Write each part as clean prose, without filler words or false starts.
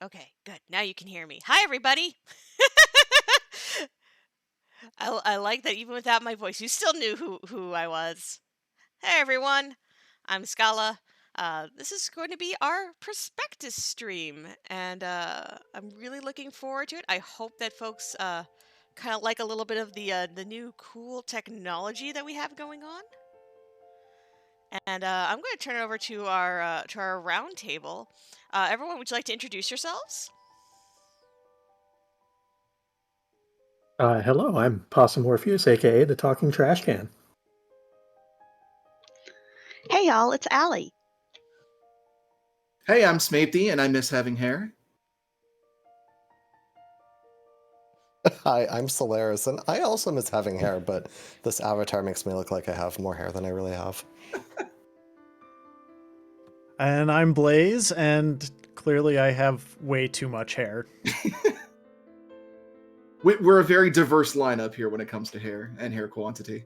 Okay, good. Now you can hear me. Hi, everybody. I like that even without my voice, you still knew who I was. Hey, everyone. I'm Scala. This is going to be our prospectus stream, and I'm really looking forward to it. I hope that folks kind of like a little bit of the new cool technology that we have going on. And I'm going to turn it over to our round table. Everyone, would you like to introduce yourselves? Hello, I'm Possum Morpheus, aka the Talking Trash Can. Hey y'all, it's Allie. Hey, I'm Smapey, and I miss having hair. Hi, I'm Solaris, and I also miss having hair, but this avatar makes me look like I have more hair than I really have. And I'm Blaze, and clearly I have way too much hair. We're a very diverse lineup here when it comes to hair and hair quantity.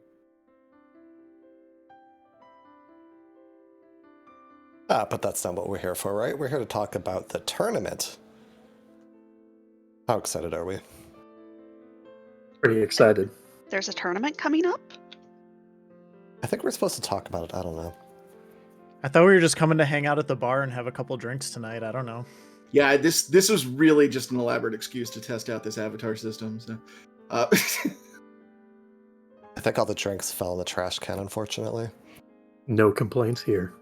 But that's not what we're here for, right? We're here to talk about the tournament. How excited are we? Pretty excited. There's a tournament coming up? I think we're supposed to talk about it. I don't know. I thought we were just coming to hang out at the bar and have a couple drinks tonight. I don't know. Yeah, this was really just an elaborate excuse to test out this avatar system. So, I think all the drinks fell in the trash can, unfortunately. No complaints here.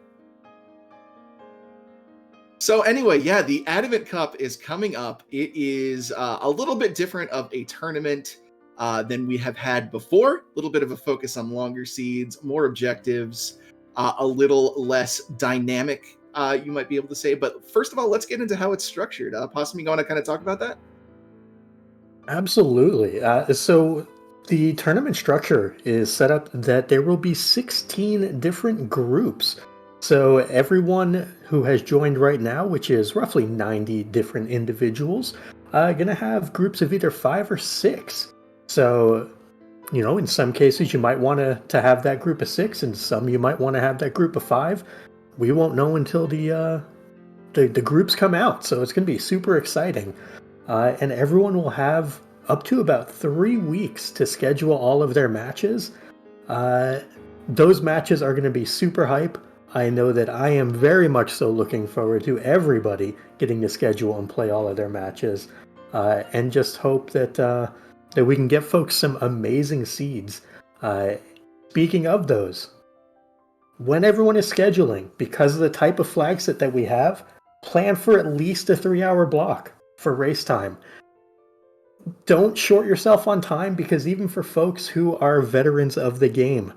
So anyway, yeah, the Adamant Cup is coming up. It is a little bit different of a tournament than we have had before. A little bit of a focus on longer seeds, more objectives, a little less dynamic, you might be able to say. But first of all, let's get into how it's structured. Possum, you want to kind of talk about that? Absolutely. So the tournament structure is set up that there will be 16 different groups. So everyone who has joined right now, which is roughly 90 different individuals, going to have groups of either 5 or 6. So, you know, in some cases you might want to have that group of 6, and some you might want to have that group of 5. We won't know until the groups come out, so it's going to be super exciting. And everyone will have up to about 3 weeks to schedule all of their matches. Those matches are going to be super hype. I know that I am very much so looking forward to everybody getting to schedule and play all of their matches, and just hope that we can get folks some amazing seeds. Speaking of those, when everyone is scheduling, because of the type of flag set that we have, plan for at least a 3-hour block for race time. Don't short yourself on time, because even for folks who are veterans of the game,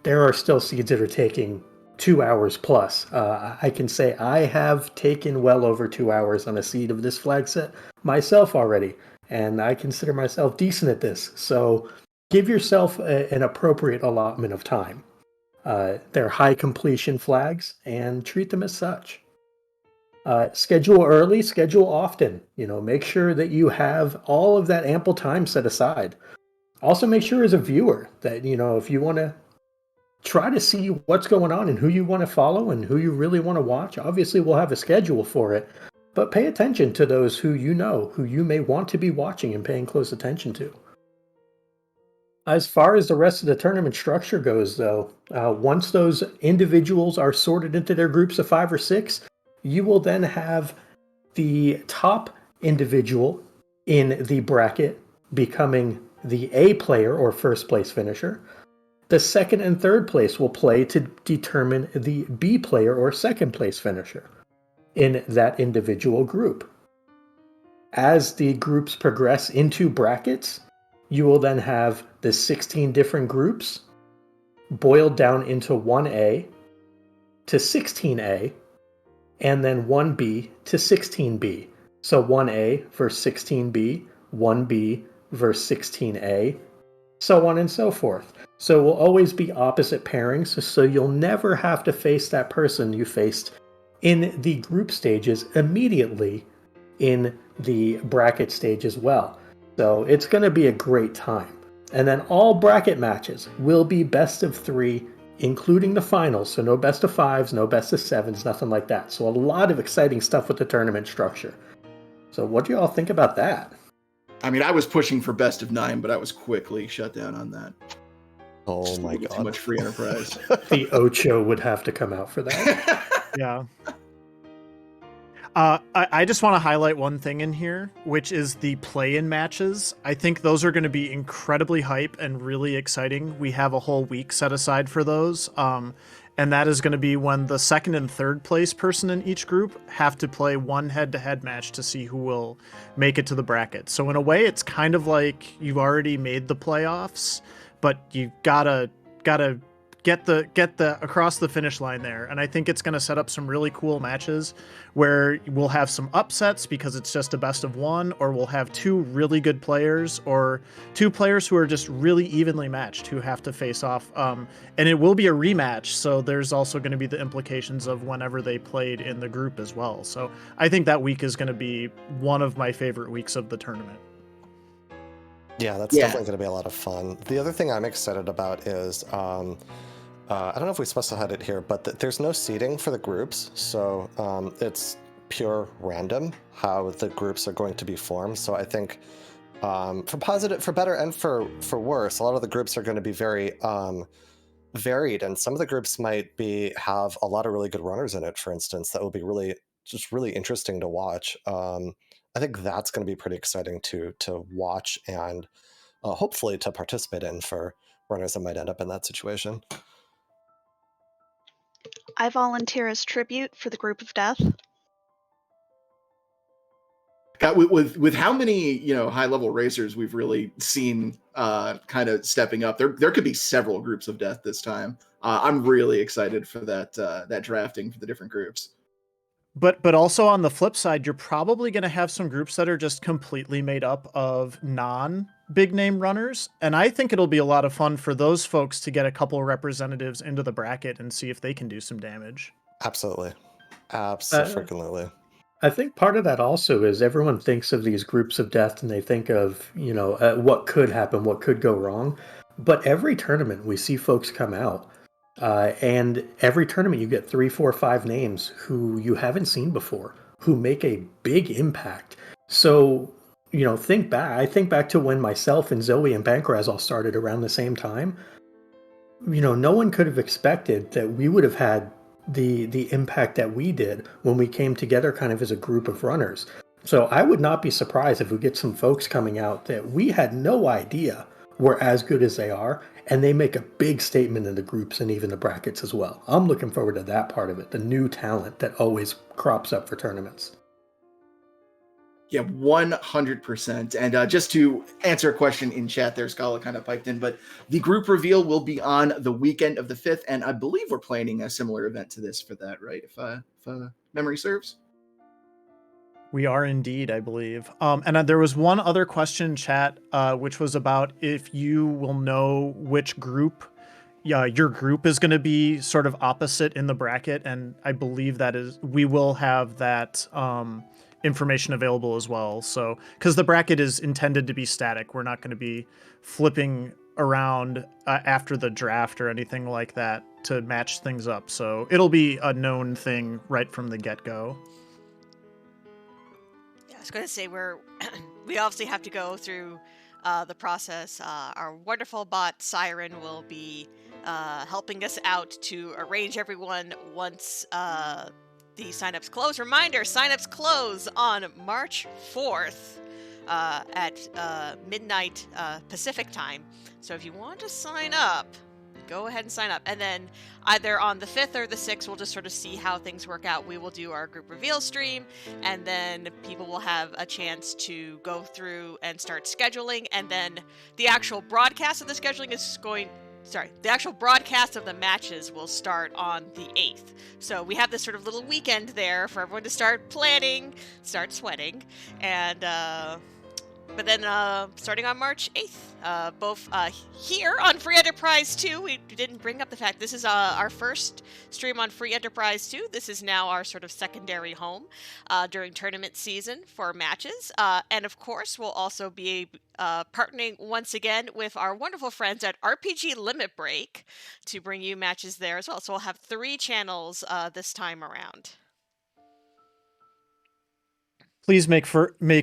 there are still seeds that are taking 2 hours plus. I can say I have taken well over 2 hours on a seed of this flag set myself already, and I consider myself decent at this. So give yourself an appropriate allotment of time. They're high completion flags, and treat them as such. Schedule early, schedule often. You know, make sure that you have all of that ample time set aside. Also, make sure as a viewer that, you know, if you want to try to see what's going on and who you want to follow and who you really want to watch, obviously we'll have a schedule for it, but pay attention to those who you know, who you may want to be watching and paying close attention to. As far as the rest of the tournament structure goes, though, once those individuals are sorted into their groups of 5 or 6, you will then have the top individual in the bracket becoming the A player or first place finisher. The second and third place will play to determine the B player or second place finisher in that individual group. As the groups progress into brackets, you will then have the 16 different groups boiled down into 1A to 16A, and then 1B to 16B. So 1A versus 16B, 1B versus 16A, so on and so forth. So it will always be opposite pairings, so you'll never have to face that person you faced in the group stages immediately in the bracket stage as well. So it's going to be a great time. And then all bracket matches will be best of 3, including the finals. So no best of 5s, no best of 7s, nothing like that. So a lot of exciting stuff with the tournament structure. So what do y'all think about that? I mean, I was pushing for best of 9, but I was quickly shut down on that. Oh Just a my little god. too much free enterprise. The Ocho would have to come out for that. Yeah. I just want to highlight one thing in here, which is the play-in matches. I think those are going to be incredibly hype and really exciting. We have a whole week set aside for those. And that is going to be when the second and third place person in each group have to play one head-to-head match to see who will make it to the bracket. So in a way, it's kind of like you've already made the playoffs, but you gotta get the across the finish line there. And I think it's going to set up some really cool matches where we'll have some upsets because it's just a best of one, or we'll have two really good players or two players who are just really evenly matched who have to face off. And it will be a rematch, so there's also going to be the implications of whenever they played in the group as well. So I think that week is going to be one of my favorite weeks of the tournament. Yeah, that's definitely going to be a lot of fun. The other thing I'm excited about is, I don't know if we specified it here, but there's no seeding for the groups, so it's pure random how the groups are going to be formed. So I think for better and for worse, a lot of the groups are going to be very varied, and some of the groups might have a lot of really good runners in it, for instance, that will be really interesting to watch. I think that's going to be pretty exciting to watch and hopefully to participate in for runners that might end up in that situation. I volunteer as tribute for the group of death. With how many high level racers we've really seen kind of stepping up, there could be several groups of death this time. I'm really excited for that drafting for the different groups. But also on the flip side, you're probably going to have some groups that are just completely made up of non-big name runners. And I think it'll be a lot of fun for those folks to get a couple of representatives into the bracket and see if they can do some damage. Absolutely. Absolutely. I think part of that also is everyone thinks of these groups of death and they think of, what could happen, what could go wrong. But every tournament we see folks come out. And every tournament you get 3, 4, 5 names who you haven't seen before, who make a big impact. So, think back. I think back to when myself and Zoe and Bankraz all started around the same time. No one could have expected that we would have had the impact that we did when we came together kind of as a group of runners. So I would not be surprised if we get some folks coming out that we had no idea were as good as they are, and they make a big statement in the groups and even the brackets as well. I'm looking forward to that part of it, the new talent that always crops up for tournaments. Yeah, 100%. And just to answer a question in chat there, Scala kind of piped in, but the group reveal will be on the weekend of the 5th, and I believe we're planning a similar event to this for that, right? If memory serves. We are indeed, I believe. And there was one other question in chat, which was about if you will know which group your group is going to be sort of opposite in the bracket. And I believe we will have that information available as well. So, because the bracket is intended to be static, we're not going to be flipping around after the draft or anything like that to match things up. So it'll be a known thing right from the get-go. I was going to say we obviously have to go through the process. Our wonderful bot Siren will be helping us out to arrange everyone once the signups close. Reminder: signups close on March 4th at midnight Pacific time. So if you want to sign up, go ahead and sign up. And then either on the 5th or the 6th, we'll just sort of see how things work out. We will do our group reveal stream, and then people will have a chance to go through and start scheduling. And then the actual broadcast of the scheduling the actual broadcast of the matches will start on the 8th. So we have this sort of little weekend there for everyone to start planning, start sweating, and but then starting on March 8th, both here on Free Enterprise 2, we didn't bring up the fact this is our first stream on Free Enterprise 2. This is now our sort of secondary home during tournament season for matches. And of course, we'll also be partnering once again with our wonderful friends at RPG Limit Break to bring you matches there as well. So we'll have 3 channels this time around. Please make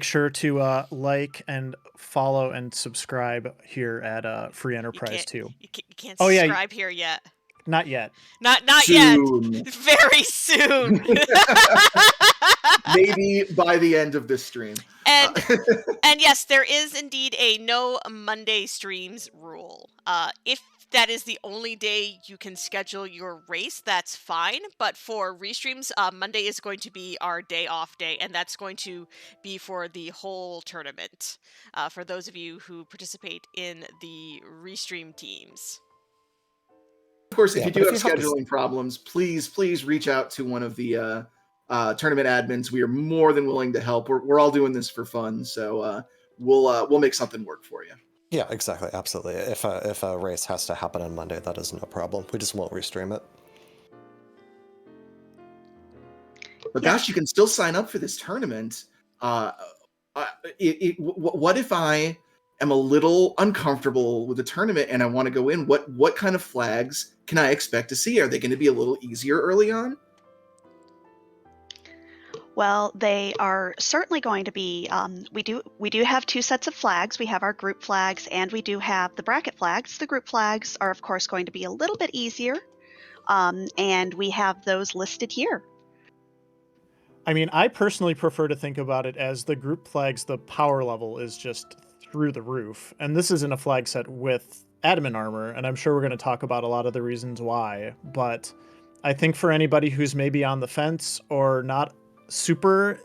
sure to like and follow and subscribe here at Free Enterprise too. You can't Oh, yeah. subscribe here yet. Not yet. Not Soon. yet. Very soon. Maybe by the end of this stream. And and yes, there is indeed a no Monday streams rule. If that is the only day you can schedule your race, that's fine. But for restreams, Monday is going to be our day off day, and that's going to be for the whole tournament. For those of you who participate in the restream teams. Of course, if you do have scheduling problems, please reach out to one of the tournament admins. We are more than willing to help. We're all doing this for fun, so we'll make something work for you. Yeah, exactly, absolutely. If a race has to happen on Monday, that is no problem. We just won't restream it. But gosh, you can still sign up for this tournament. What if I am a little uncomfortable with the tournament and I want to go in? What kind of flags can I expect to see? Are they going to be a little easier early on? Well, they are certainly going to be. We do have 2 sets of flags. We have our group flags, and we do have the bracket flags. The group flags are, of course, going to be a little bit easier, and we have those listed here. I mean, I personally prefer to think about it as the group flags. The power level is just through the roof, and this isn't a flag set with Adamant Armor, and I'm sure we're going to talk about a lot of the reasons why. But I think for anybody who's maybe on the fence or not super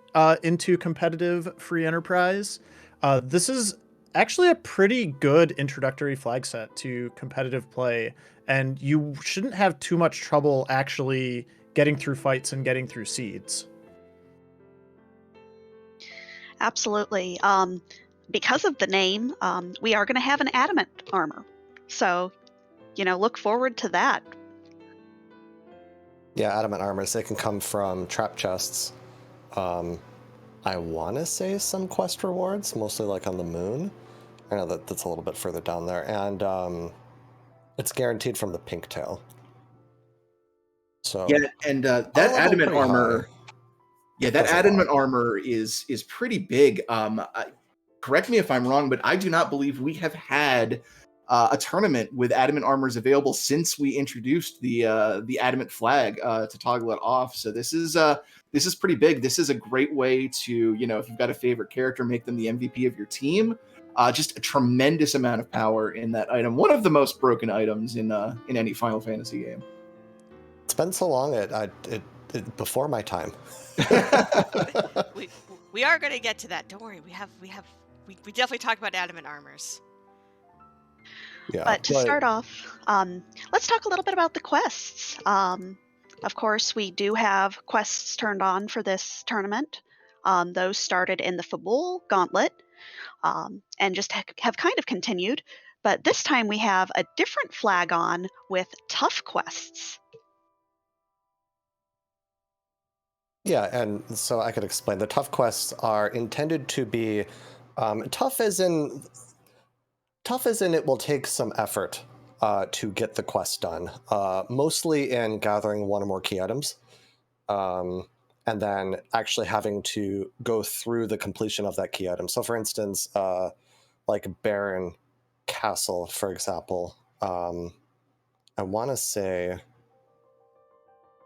into competitive free enterprise, this is actually a pretty good introductory flag set to competitive play, and you shouldn't have too much trouble actually getting through fights and getting through seeds. Absolutely. Because of the name, we are going to have an Adamant Armor, so look forward to that. Yeah, Adamant Armors, they can come from trap chests. I want to say some quest rewards, mostly like on the moon. I know that's a little bit further down there. And it's guaranteed from the pink tail. So yeah, and that Adamant Armor... Yeah, that Adamant Armor is pretty big. Correct me if I'm wrong, but I do not believe we have had a tournament with Adamant Armors available since we introduced the Adamant flag to toggle it off. So this is pretty big. This is a great way to, if you've got a favorite character, make them the MVP of your team. Just a tremendous amount of power in that item. One of the most broken items in any Final Fantasy game. It's been so long, it before my time. we are going to get to that. Don't worry. We definitely talk about Adamant Armors. Yeah, but to start off, let's talk a little bit about the quests. Of course, we do have quests turned on for this tournament. Those started in the Fabul Gauntlet, and just have kind of continued. But this time we have a different flag on with tough quests. Yeah, and so I could explain. The tough quests are intended to be tough as in it will take some effort to get the quest done, mostly in gathering 1 or more key items, and then actually having to go through the completion of that key item. So for instance, like Barren Castle, for example, I want to say,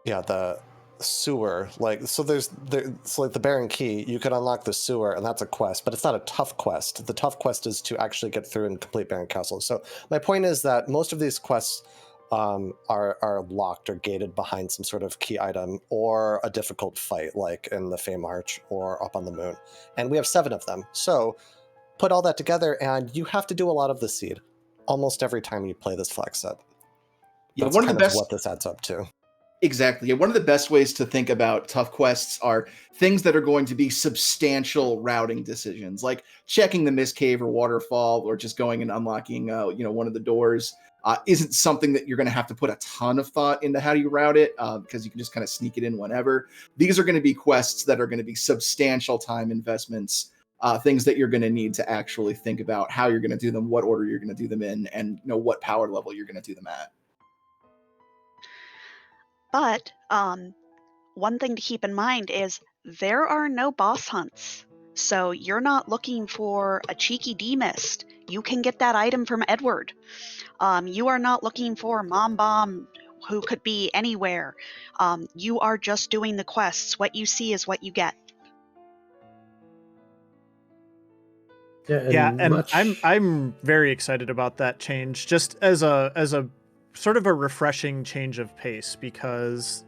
yeah, the sewer, so there's like the Barren Key, you could unlock the sewer, and that's a quest, but it's not a tough quest. The tough quest is to actually get through and complete Barren Castle. So my point is that most of these quests are locked or gated behind some sort of key item or a difficult fight, like in the Fame Arch or up on the moon. And we have 7 of them. So put all that together, and you have to do a lot of the seed almost every time you play this flag set. Yeah, that's one of the best. What this adds up to. Exactly. One of the best ways to think about tough quests are things that are going to be substantial routing decisions, like checking the mist cave or waterfall, or just going and unlocking, one of the doors. Isn't something that you're going to have to put a ton of thought into how you route it, because you can just kind of sneak it in whenever. These are going to be quests that are going to be substantial time investments, things that you're going to need to actually think about how you're going to do them, what order you're going to do them in, and what power level you're going to do them at. But one thing to keep in mind is there are no boss hunts. So you're not looking for a cheeky demist. You can get that item from Edward. You are not looking for Mom Bomb, who could be anywhere. You are just doing the quests. What you see is what you get. Yeah, and I'm very excited about that change, just as a sort of a refreshing change of pace, because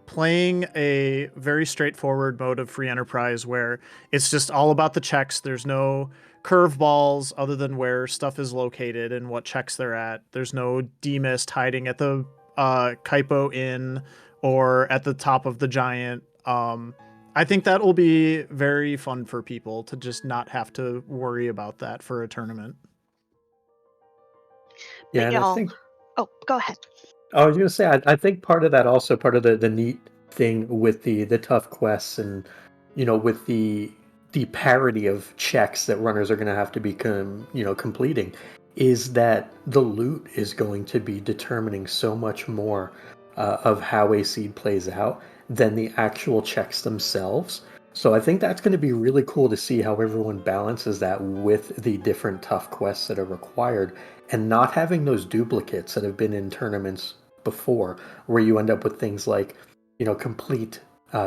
playing a very straightforward mode of free enterprise where it's just all about the checks, there's no curveballs other than where stuff is located and what checks they're at. There's no demist hiding at the Kaipo Inn or at the top of the giant. I think that will be very fun for people to just not have to worry about that for a tournament. Yeah, But and y'all, I think oh, go ahead. I was gonna say I think part of that also part of the neat thing with the tough quests and with the parity of checks that runners are gonna have to be completing is that the loot is going to be determining so much more of how a seed plays out than the actual checks themselves. So I think that's going to be really cool to see how everyone balances that with the different tough quests that are required and not having those duplicates that have been in tournaments before, where you end up with things like, complete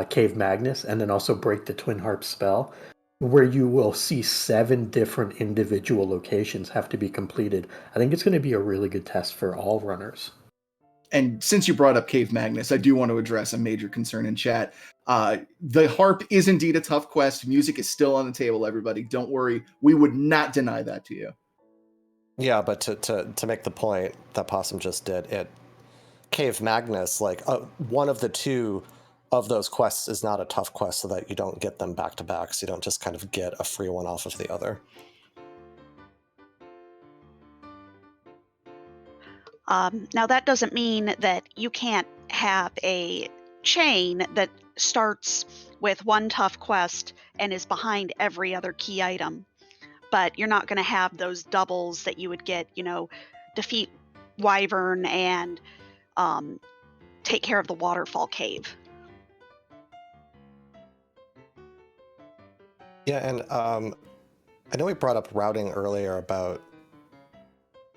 Cave Magnus and then also break the Twin Harp spell, where you will see 7 different individual locations have to be completed. I think it's going to be a really good test for all runners. And since you brought up Cave Magnus, I do want to address a major concern in chat. The harp is indeed a tough quest. Music is still on the table, everybody. Don't worry. We would not deny that to you. Yeah, but to make the point that Possum just did, Cave Magnus, like one of the 2 of those quests is not a tough quest, so that you don't get them back to back, so you don't just kind of get a free one off of the other. Now, that doesn't mean that you can't have a chain that starts with one tough quest and is behind every other key item. But you're not going to have those doubles that you would get, defeat Wyvern and take care of the waterfall cave. Yeah, and I know we brought up routing earlier about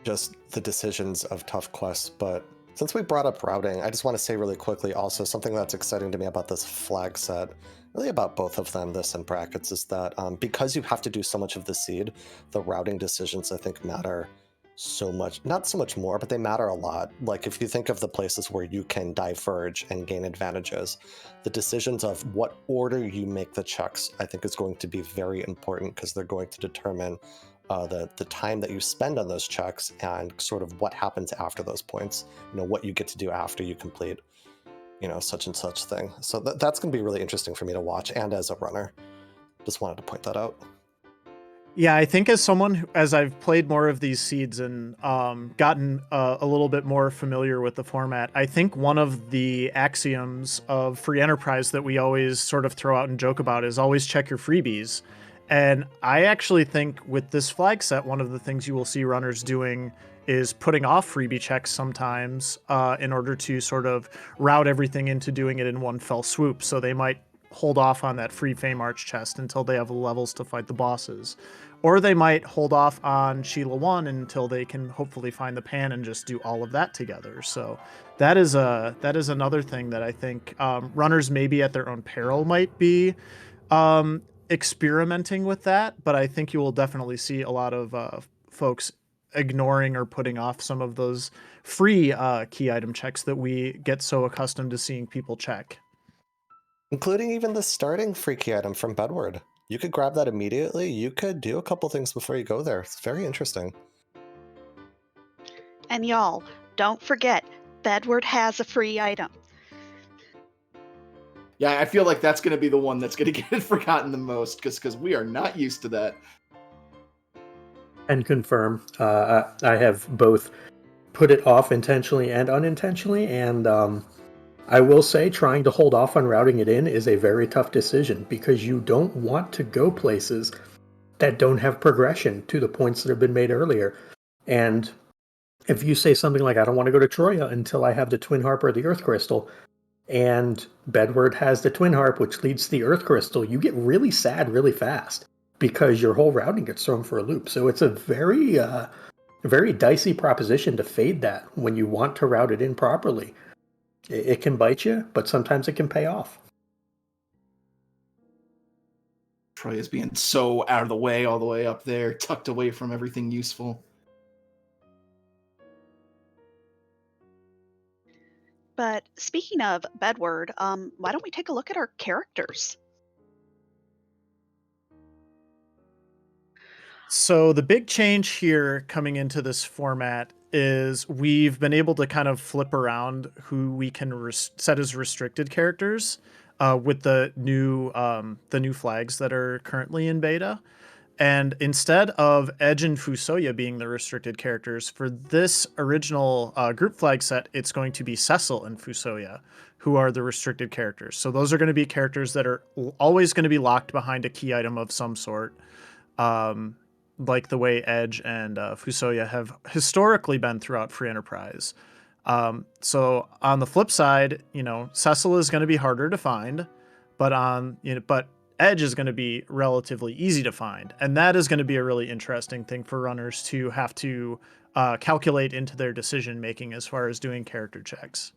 just the decisions of tough quests, but since we brought up routing, I just want to say really quickly also something that's exciting to me about this flag set, really about both of them, this and brackets, is that because you have to do so much of the seed, the routing decisions I think matter so much, not so much more, but they matter a lot. Like if you think of the places where you can diverge and gain advantages, the decisions of what order you make the checks, I think is going to be very important because they're going to determine the time that you spend on those checks and sort of what happens after those points, what you get to do after you complete, such and such thing. So that's going to be really interesting for me to watch, and as a runner, just wanted to point that out. Yeah, I think as I've played more of these seeds and gotten a little bit more familiar with the format, I think one of the axioms of free enterprise that we always sort of throw out and joke about is always check your freebies. And I actually think with this flag set, one of the things you will see runners doing is putting off freebie checks sometimes in order to sort of route everything into doing it in one fell swoop. So they might hold off on that free Fame Arch chest until they have the levels to fight the bosses. Or they might hold off on Sheila 1 until they can hopefully find the pan and just do all of that together. So that is another thing that I think runners maybe at their own peril might be experimenting with that, but I think you will definitely see a lot of folks ignoring or putting off some of those free key item checks that we get so accustomed to seeing people check. Including even the starting free key item from Bedward. You could grab that immediately. You could do a couple things before you go there. It's very interesting. And y'all, don't forget, Bedward has a free item. Yeah, I feel like that's going to be the one that's going to get forgotten the most because we are not used to that. And confirm, I have both put it off intentionally and unintentionally, and I will say trying to hold off on routing it in is a very tough decision because you don't want to go places that don't have progression to the points that have been made earlier. And if you say something like, I don't want to go to Troya until I have the Twin Harp or the Earth Crystal, and Bedward has the Twin Harp, which leads to the Earth Crystal, you get really sad really fast because your whole routing gets thrown for a loop. So it's a very dicey proposition to fade that when you want to route it in properly. It can bite you, but sometimes it can pay off. Troy is being so out of the way, all the way up there, tucked away from everything useful. But speaking of Bedward, why don't we take a look at our characters? So the big change here coming into this format is we've been able to kind of flip around who we can set as restricted characters with the new flags that are currently in beta. And instead of Edge and Fusoya being the restricted characters, for this original group flag set, it's going to be Cecil and Fusoya who are the restricted characters. So those are going to be characters that are always going to be locked behind a key item of some sort, like the way Edge and Fusoya have historically been throughout Free Enterprise. So on the flip side, Cecil is going to be harder to find, but Edge is going to be relatively easy to find. And that is going to be a really interesting thing for runners to have to calculate into their decision making as far as doing character checks.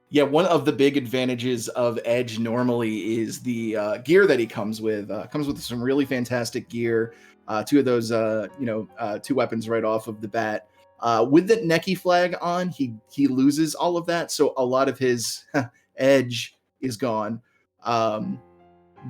Yeah, one of the big advantages of Edge normally is the gear that he comes with. Comes with some really fantastic gear. Two of those, two weapons right off of the bat. With the Nekkie flag on, he loses all of that, so a lot of his Edge is gone.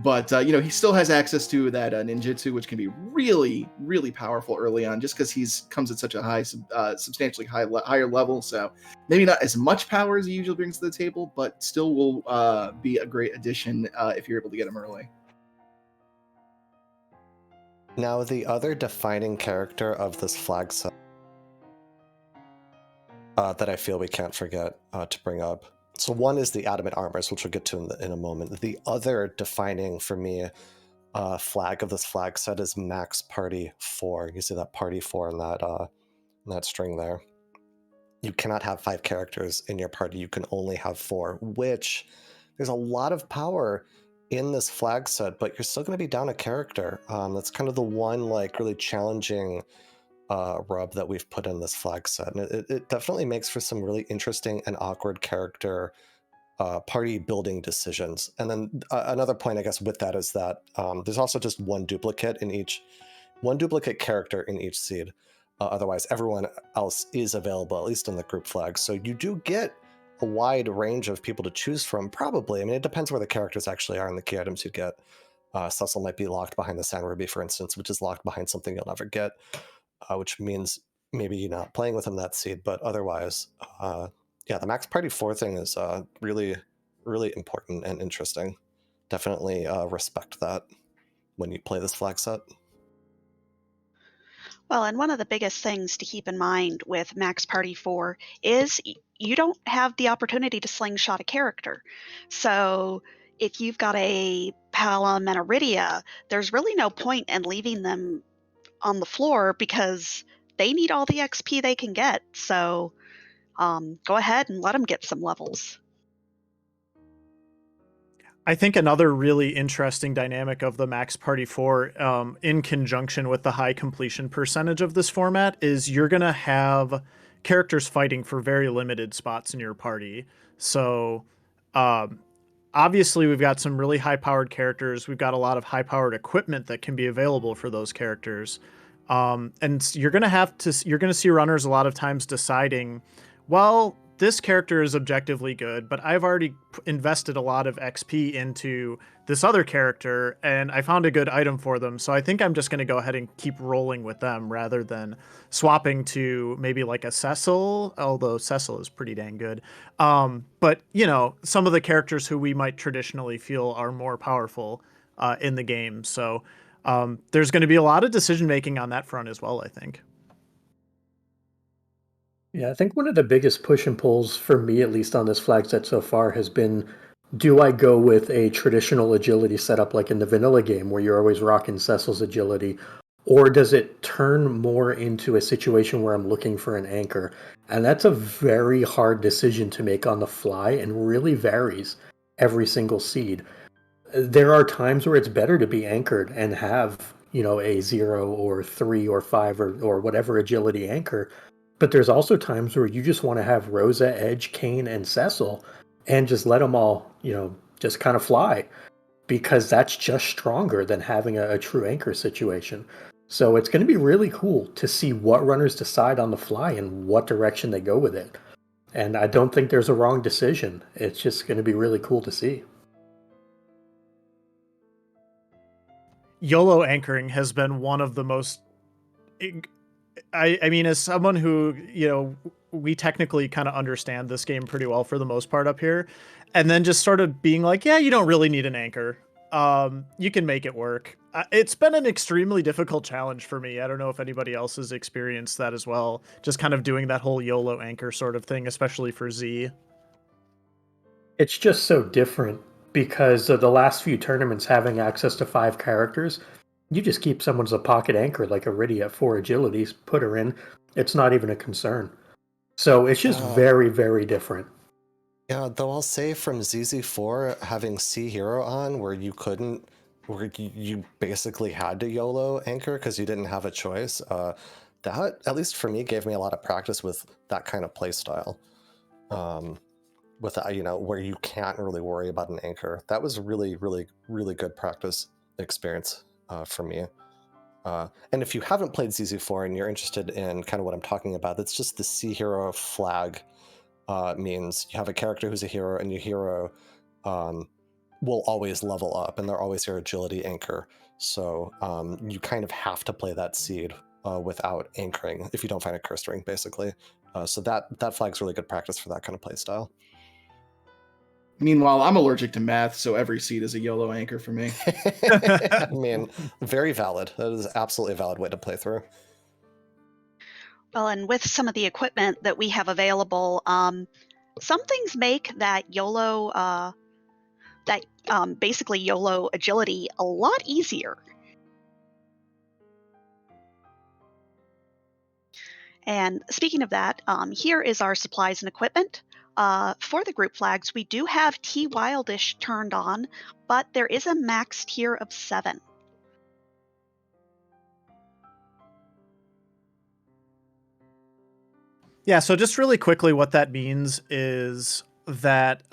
But he still has access to that ninjutsu, which can be really, really powerful early on, just because he's comes at such a high, substantially higher level. So maybe not as much power as he usually brings to the table, but still will be a great addition if you're able to get him early. Now, the other defining character of this flag set that I feel we can't forget to bring up. So one is the Adamant Armors, which we'll get to in a moment. The other defining for me flag of this flag set is Max Party 4. You see that Party 4 in that string there. You cannot have 5 characters in your party. You can only have 4, which there's a lot of power in this flag set, but you're still going to be down a character. That's kind of the one really challenging rub that we've put in this flag set, and it definitely makes for some really interesting and awkward character party building decisions. And then another point, I guess, with that is that there's also just one duplicate character in each seed. Otherwise, everyone else is available, at least in the group flag. So you do get a wide range of people to choose from, probably. I mean, it depends where the characters actually are and the key items you get. Cecil might be locked behind the Sand Ruby, for instance, which is locked behind something you'll never get. Which means maybe you're not playing with him that seed, but otherwise, the Max Party 4 thing is really, really important and interesting. Definitely respect that when you play this flag set. Well, and one of the biggest things to keep in mind with Max Party 4 is you don't have the opportunity to slingshot a character. So if you've got a Palom and a Rydia, there's really no point in leaving them on the floor because they need all the XP they can get. So go ahead and let them get some levels. I think another really interesting dynamic of the Max Party 4 in conjunction with the high completion percentage of this format is you're going to have characters fighting for very limited spots in your party. So obviously we've got some really high powered characters. We've got a lot of high powered equipment that can be available for those characters. And you're going to see runners a lot of times deciding, well, this character is objectively good, but I've already invested a lot of XP into this other character and I found a good item for them. So I think I'm just going to go ahead and keep rolling with them rather than swapping to maybe like a Cecil, although Cecil is pretty dang good. But some of the characters who we might traditionally feel are more powerful in the game. So there's going to be a lot of decision making on that front as well, I think. Yeah, I think one of the biggest push and pulls for me, at least on this flag set so far, has been, do I go with a traditional agility setup like in the vanilla game where you're always rocking Cecil's agility, or does it turn more into a situation where I'm looking for an anchor? And that's a very hard decision to make on the fly and really varies every single seed. There are times where it's better to be anchored and have, a 0 or 3 or 5 or whatever agility anchor. But there's also times where you just want to have Rosa, Edge, Kane, and Cecil and just let them all, just kind of fly, because that's just stronger than having a true anchor situation. So it's going to be really cool to see what runners decide on the fly and what direction they go with it. And I don't think there's a wrong decision. It's just going to be really cool to see. YOLO anchoring has been one of the most... I mean, as someone who, we technically kind of understand this game pretty well for the most part up here, and then just sort of being like, yeah, you don't really need an anchor. You can make it work. It's been an extremely difficult challenge for me. I don't know if anybody else has experienced that as well. Just kind of doing that whole YOLO anchor sort of thing, especially for Z. It's just so different because of the last few tournaments having access to 5 characters. You just keep someone as a pocket anchor like Iridia at 4 agilities, put her in. It's not even a concern. So it's just very, very different. Yeah, though I'll say from ZZ4 having C Hero on where you couldn't, where you basically had to YOLO anchor because you didn't have a choice, that, at least for me, gave me a lot of practice with that kind of play style. With where you can't really worry about an anchor. That was really, really, really good practice experience for me. And if you haven't played ZZ4 and you're interested in kind of what I'm talking about, that's just the C Hero flag. Means you have a character who's a hero, and your hero will always level up, and they're always your agility anchor. So you kind of have to play that seed without anchoring if you don't find a cursed ring, basically. So that flag's really good practice for that kind of play style. Meanwhile, I'm allergic to math, so every seed is a YOLO anchor for me. I mean, very valid. That is absolutely a valid way to play through. Well, and with some of the equipment that we have available, some things make that YOLO, basically YOLO agility a lot easier. And speaking of that, here is our supplies and equipment. For the group flags, we do have Twildish turned on, but there is a max tier of 7. Yeah, so just really quickly, what that means is that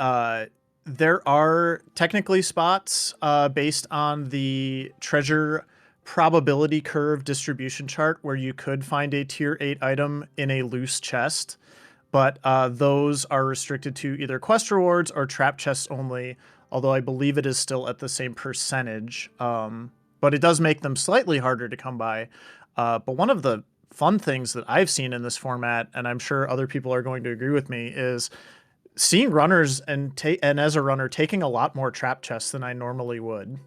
there are technically spots based on the treasure probability curve distribution chart where you could find a tier 8 item in a loose chest, but those are restricted to either quest rewards or trap chests only, although I believe it is still at the same percentage. But it does make them slightly harder to come by. But one of the fun things that I've seen in this format, and I'm sure other people are going to agree with me, is seeing runners and as a runner taking a lot more trap chests than I normally would.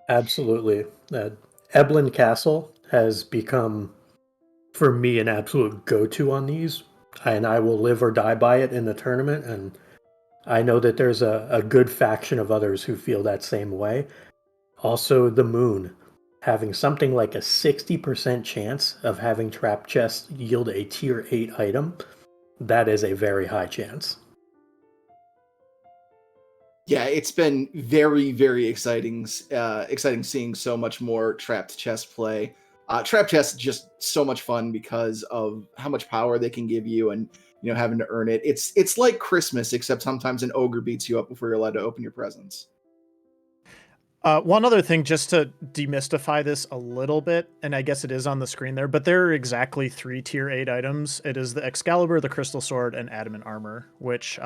Absolutely. Eblin Castle has become, for me, an absolute go-to on these, and I will live or die by it in the tournament, and I know that there's a good faction of others who feel that same way. Also, the moon, having something like a 60% chance of having trap chests yield a tier 8 item, that is a very high chance. Yeah, it's been very, very exciting seeing so much more trapped chest play. Trap chests just so much fun because of how much power they can give you, and having to earn it. It's like Christmas, except sometimes an ogre beats you up before you're allowed to open your presents. One other thing, just to demystify this a little bit, and I guess it is on the screen there, but there are exactly 3 tier 8 items. It is the Excalibur, the Crystal Sword, and Adamant Armor, which,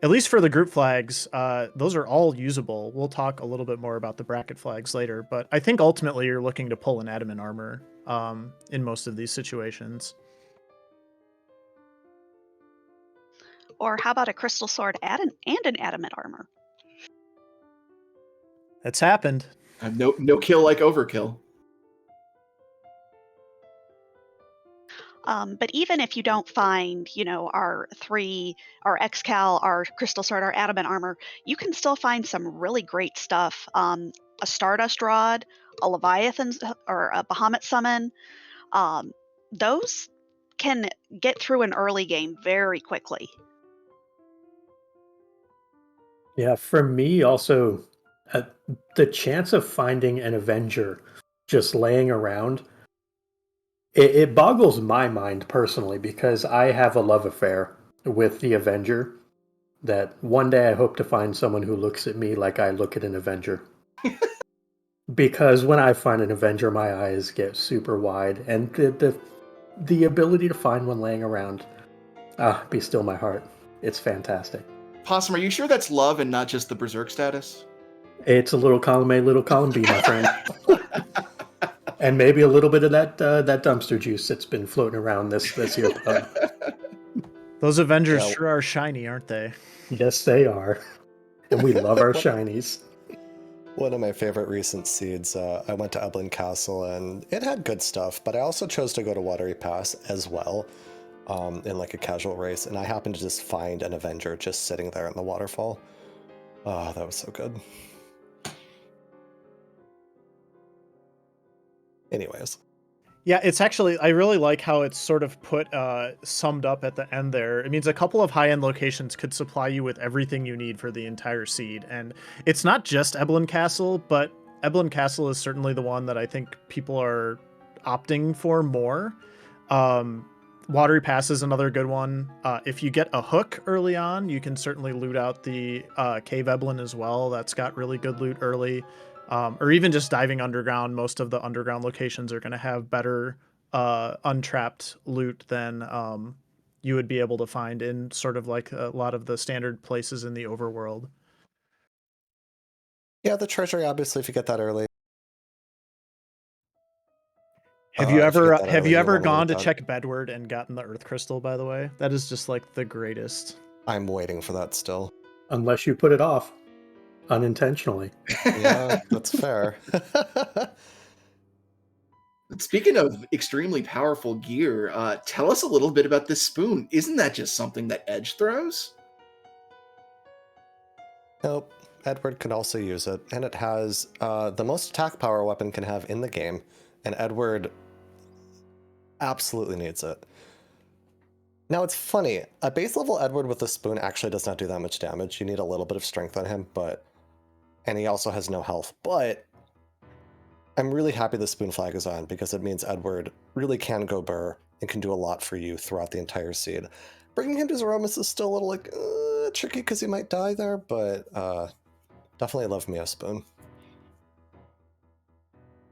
at least for the group flags, those are all usable. We'll talk a little bit more about the bracket flags later, but I think ultimately you're looking to pull an Adamant Armor in most of these situations. Or how about a Crystal Sword and an Adamant Armor? It's happened. No kill like overkill. But even if you don't find, our Excal, our Crystal Sword, our Adamant Armor, you can still find some really great stuff. a Stardust Rod, a Leviathan or a Bahamut Summon, those can get through an early game very quickly. Yeah, for me also, uh, the chance of finding an Avenger just laying around, it boggles my mind personally because I have a love affair with the Avenger. That one day I hope to find someone who looks at me like I look at an Avenger. Because when I find an Avenger, my eyes get super wide, and the ability to find one laying around, be still my heart. It's fantastic. Possum, are you sure that's love and not just the berserk status? It's a little column A, little column B, my friend. And maybe a little bit of that dumpster juice that's been floating around this here pub. Those Avengers sure are shiny, aren't they? Yes, they are. And we love our shinies. One of my favorite recent seeds, I went to Eblin Castle, and it had good stuff, but I also chose to go to Watery Pass as well, in like a casual race, and I happened to just find an Avenger just sitting there in the waterfall. Oh, that was so good. Anyways. Yeah, it's actually, I really like how it's sort of put, summed up at the end there. It means a couple of high-end locations could supply you with everything you need for the entire seed. And it's not just Eblin Castle, but Eblin Castle is certainly the one that I think people are opting for more. Watery Pass is another good one. If you get a hook early on, you can certainly loot out the Cave Eblin as well. That's got really good loot early. Or even just diving underground. Most of the underground locations are going to have better untrapped loot than you would be able to find in sort of like a lot of the standard places in the overworld. Yeah, the treasury, obviously, if you get that early. Have you ever gone to check Bedward and gotten the Earth Crystal, by the way? That is just like the greatest. I'm waiting for that still. Unless you put it off unintentionally. Yeah, that's fair. Speaking of extremely powerful gear, tell us a little bit about this spoon. Isn't that just something that Edge throws? Nope. Edward can also use it, and it has the most attack power a weapon can have in the game, and Edward absolutely needs it. Now, it's funny. A base level Edward with the spoon actually does not do that much damage. You need a little bit of strength on him, and he also has no health. But I'm really happy the spoon flag is on because it means Edward really can go burr and can do a lot for you throughout the entire seed. Bringing him to Zeromus is still a little like tricky because he might die there, but definitely love me a spoon.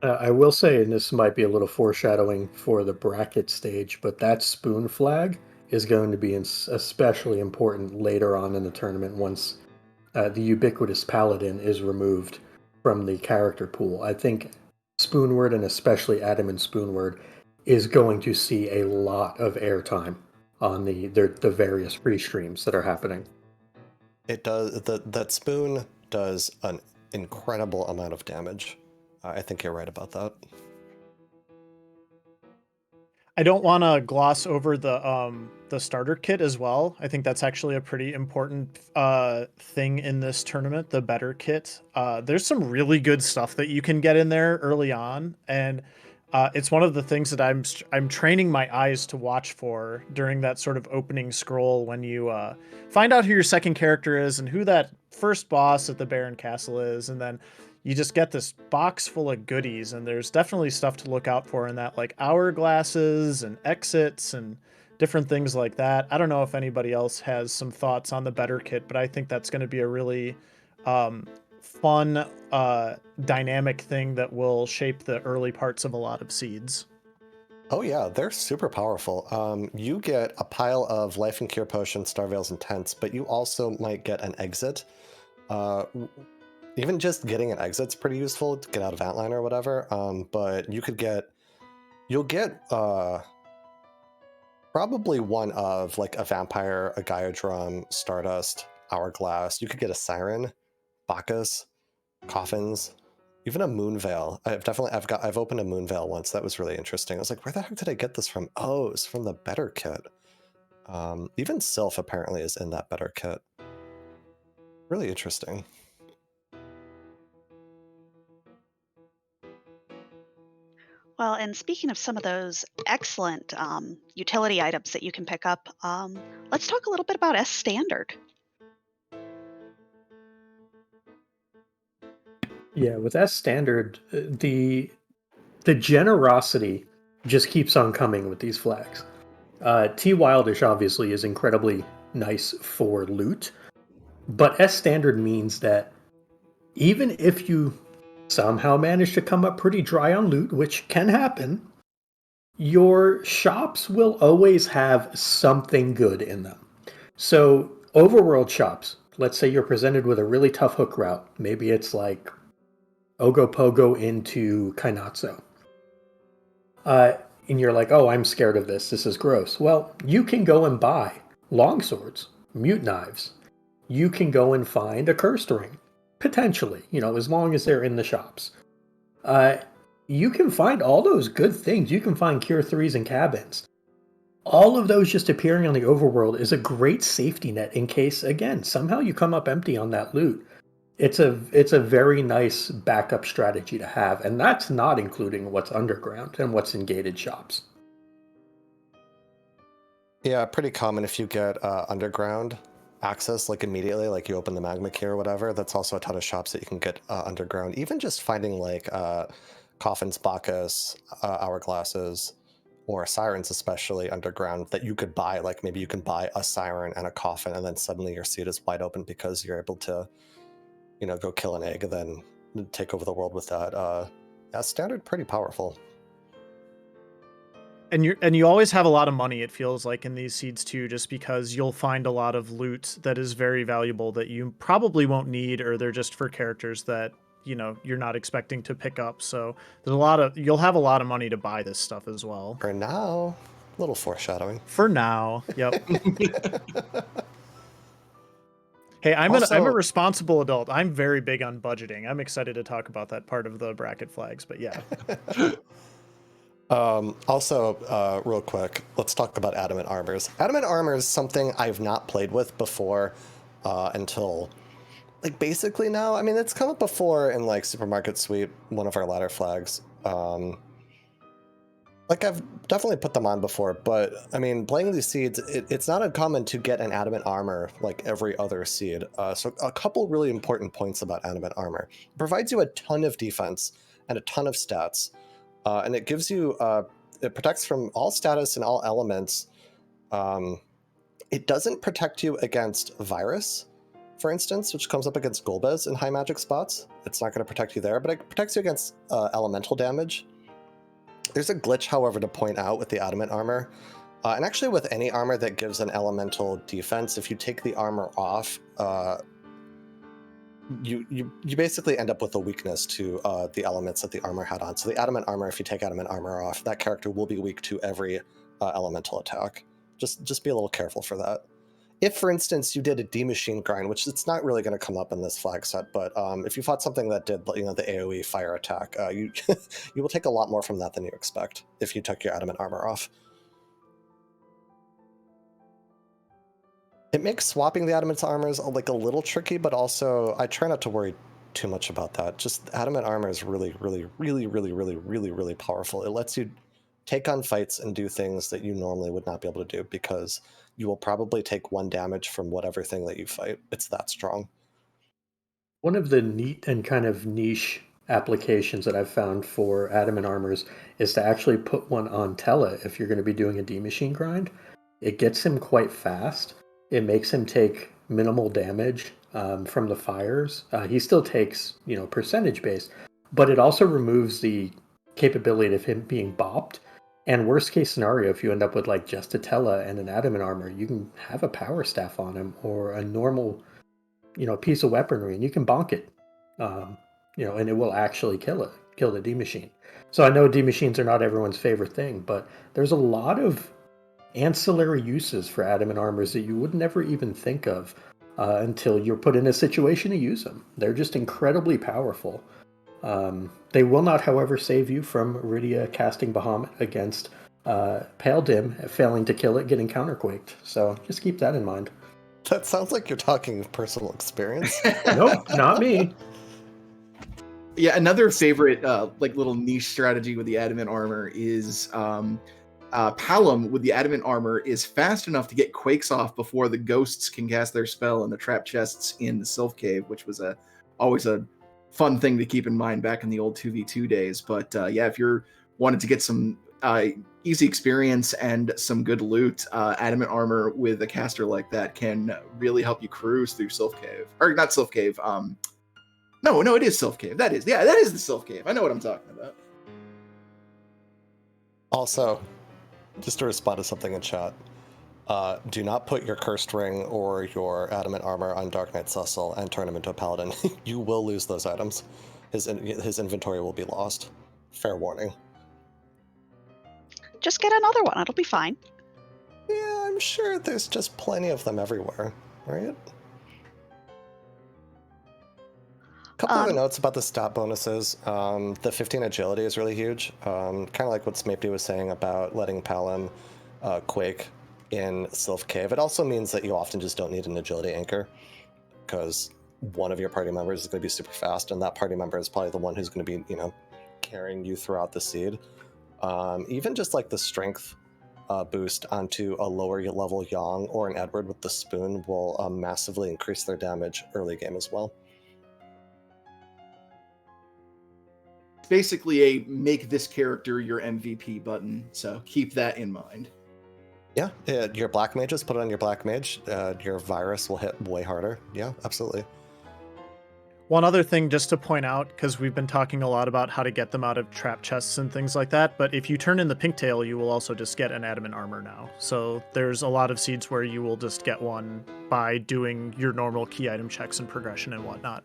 I will say, and this might be a little foreshadowing for the bracket stage, but that spoon flag is going to be especially important later on in the tournament once the ubiquitous paladin is removed from the character pool. I think Spoonword, and especially Adamant Spoonword, is going to see a lot of airtime on the various free streams that are happening. It does. That spoon does an incredible amount of damage. I think you're right about that. I don't want to gloss over the starter kit as well. I think that's actually a pretty important thing in this tournament, the better kit. There's some really good stuff that you can get in there early on, and it's one of the things that I'm training my eyes to watch for during that sort of opening scroll when you find out who your second character is and who that first boss at the Baron Castle is, and then you just get this box full of goodies, and there's definitely stuff to look out for in that, like hourglasses and exits and different things like that. I don't know if anybody else has some thoughts on the better kit, but I think that's going to be a really fun, dynamic thing that will shape the early parts of a lot of seeds. Oh yeah, they're super powerful. You get a pile of life and cure potions, star veils, and tents, but you also might get an exit. Even just getting an exit's pretty useful to get out of Antline or whatever. But you'll get probably one of like a vampire, a Gaia drum, Stardust, Hourglass. You could get a Siren, Bacchus, Coffins, even a Moon Veil. I've opened a Moon Veil once. That was really interesting. I was like, where the heck did I get this from? Oh, it's from the better kit. Even Sylph apparently is in that better kit. Really interesting. Well, and speaking of some of those excellent utility items that you can pick up, let's talk a little bit about Sstandard. Yeah, with Sstandard, the generosity just keeps on coming with these flags. Twildish obviously is incredibly nice for loot, but Sstandard means that even if you somehow manage to come up pretty dry on loot, which can happen, your shops will always have something good in them. So, overworld shops, let's say you're presented with a really tough hook route. Maybe it's like Ogopogo into Kainatsu. And you're like, oh, I'm scared of this. This is gross. Well, you can go and buy longswords, mute knives. You can go and find a cursed ring, potentially, as long as they're in the shops. You can find all those good things. You can find Cure 3s and cabins. All of those just appearing on the overworld is a great safety net in case, again, somehow you come up empty on that loot. It's a very nice backup strategy to have, and that's not including what's underground and what's in gated shops. Yeah, pretty common if you get underground access, like immediately, like you open the magma key or whatever. That's also a ton of shops that you can get underground. Even just finding like coffins, Bacchus, hourglasses, or sirens especially underground that you could buy. Like maybe you can buy a siren and a coffin, and then suddenly your seat is wide open because you're able to, go kill an egg and then take over the world with that. Sstandard, pretty powerful. And you always have a lot of money, it feels like, in these seeds too, just because you'll find a lot of loot that is very valuable that you probably won't need, or they're just for characters that you're not expecting to pick up. So you'll have a lot of money to buy this stuff as well. For now, a little foreshadowing. For now, yep. Hey, I'm a responsible adult. I'm very big on budgeting. I'm excited to talk about that part of the bracket flags, but yeah. Also, real quick, let's talk about Adamant Armors. Adamant Armor is something I've not played with before until, like, basically now. I mean, it's come up before in, like, Supermarket Sweep, one of our ladder flags. Like, I've definitely put them on before, but, I mean, playing these seeds, it's not uncommon to get an Adamant Armor like every other seed. So a couple really important points about Adamant Armor. It provides you a ton of defense and a ton of stats, and it gives you, it protects from all status and all elements. It doesn't protect you against virus, for instance, which comes up against Golbez in high magic spots. It's not going to protect you there, but it protects you against elemental damage. There's a glitch, however, to point out with the Adamant Armor, and actually with any armor that gives an elemental defense. If you take the armor off, you basically end up with a weakness to the elements that the armor had on. So the Adamant Armor, if you take Adamant Armor off, that character will be weak to every elemental attack. Just be a little careful for that. If, for instance, you did a D-Machine grind, which it's not really going to come up in this flag set, but if you fought something that did, the AoE fire attack, you you will take a lot more from that than you expect if you took your Adamant Armor off. It makes swapping the Adamant Armors like a little tricky, but also I try not to worry too much about that. Just Adamant Armor is really, really, really, really, really, really, really powerful. It lets you take on fights and do things that you normally would not be able to do because you will probably take 1 damage from whatever thing that you fight. It's that strong. One of the neat and kind of niche applications that I've found for Adamant Armors is to actually put one on Tella if you're going to be doing a D-Machine grind. It gets him quite fast. It makes him take minimal damage from the fires. He still takes, percentage based, but it also removes the capability of him being bopped. And worst case scenario, if you end up with like just a Tella and an Adamant Armor, you can have a power staff on him or a normal, piece of weaponry, and you can bonk it, and it will actually kill the D-Machine. So I know D-Machines are not everyone's favorite thing, but there's a lot of ancillary uses for Adamant Armors that you would never even think of until you're put in a situation to use them. They're just incredibly powerful. They will not, however, save you from Rydia casting Bahamut against Pale Dim, failing to kill it, getting counterquaked. So just keep that in mind. That sounds like you're talking personal experience. Nope, not me. Yeah, another favorite like little niche strategy with the Adamant Armor is Palom with the Adamant Armor is fast enough to get quakes off before the ghosts can cast their spell in the trap chests in the Sylph Cave, which was always a fun thing to keep in mind back in the old 2v2 days. But yeah, if you're wanted to get some easy experience and some good loot, Adamant Armor with a caster like that can really help you cruise through Sylph Cave. Or not Sylph Cave, no, it is Sylph Cave. That is the Sylph Cave. I know what I'm talking about. Also, just to respond to something in chat, do not put your Cursed Ring or your Adamant Armor on Dark Knight Cecil and turn him into a Paladin. You will lose those items. His inventory will be lost. Fair warning. Just get another one. It'll be fine. Yeah, I'm sure there's just plenty of them everywhere, right? Couple other notes about the stat bonuses. The 15 agility is really huge. Kind of like what Smapey was saying about letting Palom quake in Sylph Cave. It also means that you often just don't need an agility anchor because one of your party members is going to be super fast, and that party member is probably the one who's going to be, carrying you throughout the seed. Even just like the strength boost onto a lower level Yang or an Edward with the spoon will massively increase their damage early game as well. Basically a make this character your MVP button, so keep that in mind. Yeah, your black mages, put it on your black mage, your virus will hit way harder. Yeah, absolutely. One other thing just to point out, because we've been talking a lot about how to get them out of trap chests and things like that, but if you turn in the pink tail, you will also just get an Adamant Armor now. So there's a lot of seeds where you will just get one by doing your normal key item checks and progression and whatnot.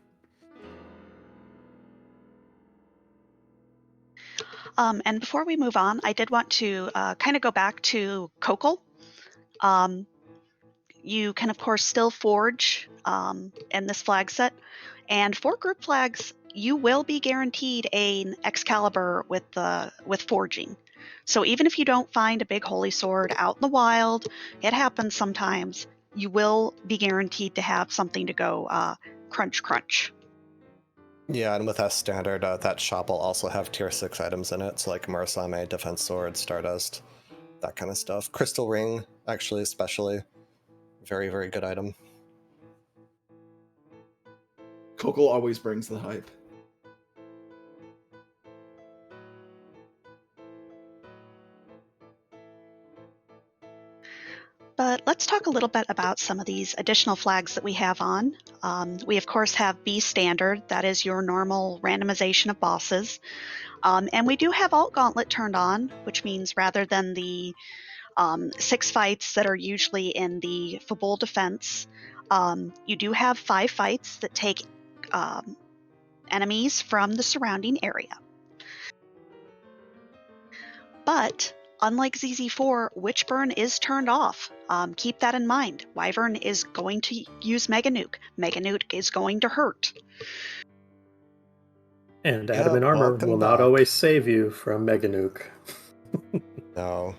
And before we move on, I did want to kind of go back to Cokel. You can, of course, still forge in this flag set. And for group flags, you will be guaranteed an Excalibur with forging. So even if you don't find a big holy sword out in the wild, it happens sometimes, you will be guaranteed to have something to go crunch crunch. Yeah, and with Sstandard, that shop will also have tier 6 items in it, so like Murasame, Defense Sword, Stardust, that kind of stuff. Crystal Ring, actually, especially. Very, very good item. Cokel always brings the hype. But let's talk a little bit about some of these additional flags that we have on. We, of course, have Bstandard. That is your normal randomization of bosses. And we do have Alt Gauntlet turned on, which means rather than the 6 fights that are usually in the Fabul defense, you do have 5 fights that take enemies from the surrounding area. But unlike ZZ4, Witchburn is turned off. Keep that in mind. Wyvern is going to use Mega Nuke. Mega Nuke is going to hurt. And Adamant Armor will not always save you from Mega Nuke. No.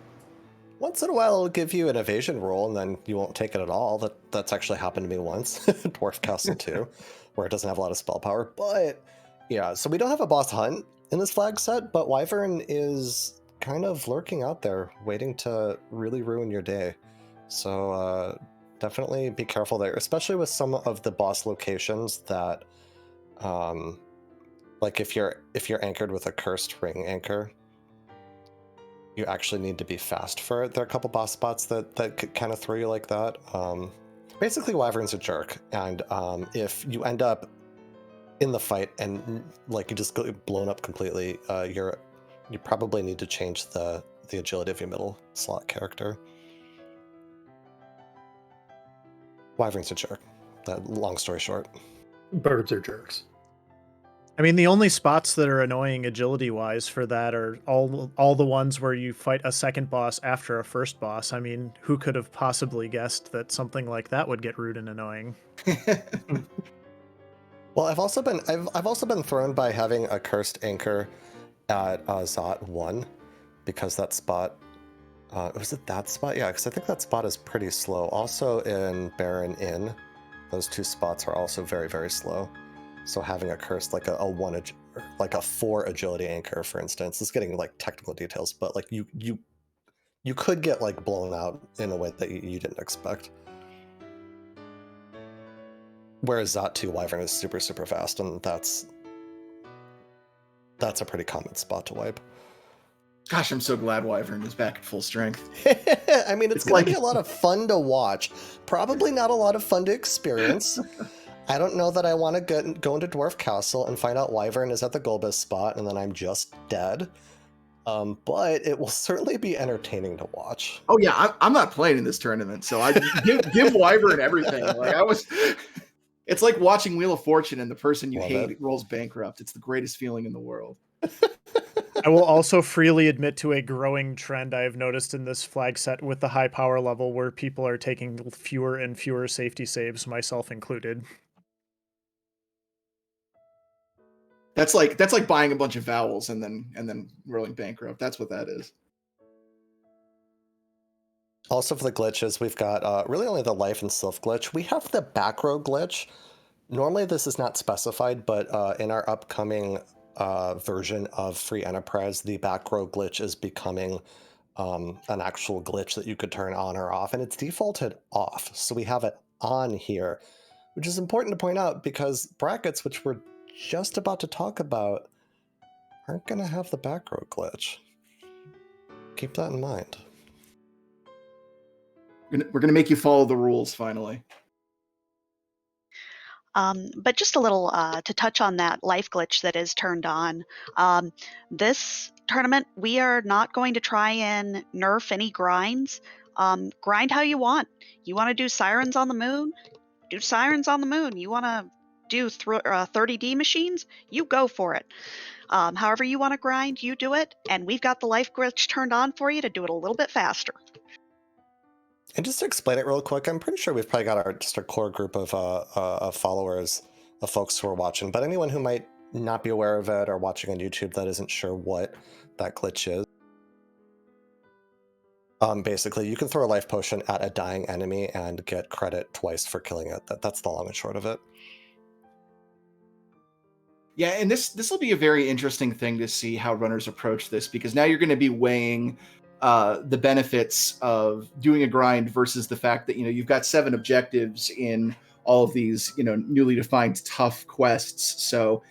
Once in a while it'll give you an evasion roll and then you won't take it at all. That's actually happened to me once. Dwarf Castle 2, where it doesn't have a lot of spell power. But yeah, so we don't have a boss hunt in this flag set, but Wyvern is kind of lurking out there, waiting to really ruin your day. So definitely be careful there, especially with some of the boss locations that, like if you're anchored with a cursed ring anchor, you actually need to be fast for it. There are a couple boss spots that could kind of throw you like that. Basically, Wyvern's a jerk, and if you end up in the fight and like you just get blown up completely, you probably need to change the agility of your middle slot character. Wyvern's a jerk. Long story short. Birds are jerks. I mean, the only spots that are annoying agility-wise for that are all the ones where you fight a second boss after a first boss. I mean, who could have possibly guessed that something like that would get rude and annoying? Well, I've also been thrown by having a cursed anchor at Zot 1 because that spot was it that spot? Yeah, because I think that spot is pretty slow. Also in Baron Inn, those 2 spots are also very, very slow. So having a curse like a 1 like a 4 agility anchor, for instance. It's getting like technical details, but like you could get like blown out in a way that you didn't expect. Whereas Zot 2 Wyvern is super, super fast, and that's a pretty common spot to wipe. Gosh, I'm so glad Wyvern is back at full strength. I mean, it's going to be a lot of fun to watch. Probably not a lot of fun to experience. I don't know that I want to go into Dwarf Castle and find out Wyvern is at the Golbus spot, and then I'm just dead. But it will certainly be entertaining to watch. Oh yeah, I'm not playing in this tournament, so I give Wyvern everything. Like it's like watching Wheel of Fortune and the person you hate rolls bankrupt. It's the greatest feeling in the world. I will also freely admit to a growing trend I have noticed in this flag set with the high power level, where people are taking fewer and fewer safety saves, myself included. That's like buying a bunch of vowels and then rolling bankrupt. That's what that is. Also for the glitches, we've got really only the life and sylph glitch. We have the backrow glitch. Normally this is not specified, but in our upcoming version of Free Enterprise, the backrow glitch is becoming an actual glitch that you could turn on or off, and it's defaulted off. So we have it on here, which is important to point out because brackets, which we're just about to talk about, aren't going to have the backrow glitch. Keep that in mind. We're going to make you follow the rules finally. But just a little to touch on that life glitch that is turned on. This tournament, we are not going to try and nerf any grinds. Grind how you want. You want to do Sirens on the Moon? Do Sirens on the Moon. You want to do 30D machines? You go for it. However you want to grind, you do it. And we've got the life glitch turned on for you to do it a little bit faster. And just to explain it real quick, I'm pretty sure we've probably got our core group of followers, of folks who are watching. But anyone who might not be aware of it or watching on YouTube that isn't sure what that glitch is, basically you can throw a life potion at a dying enemy and get credit twice for killing it. That's the long and short of it. Yeah, and this will be a very interesting thing to see how runners approach this, because now you're going to be weighing the benefits of doing a grind versus the fact that, you've got 7 objectives in all of these, newly defined tough quests. So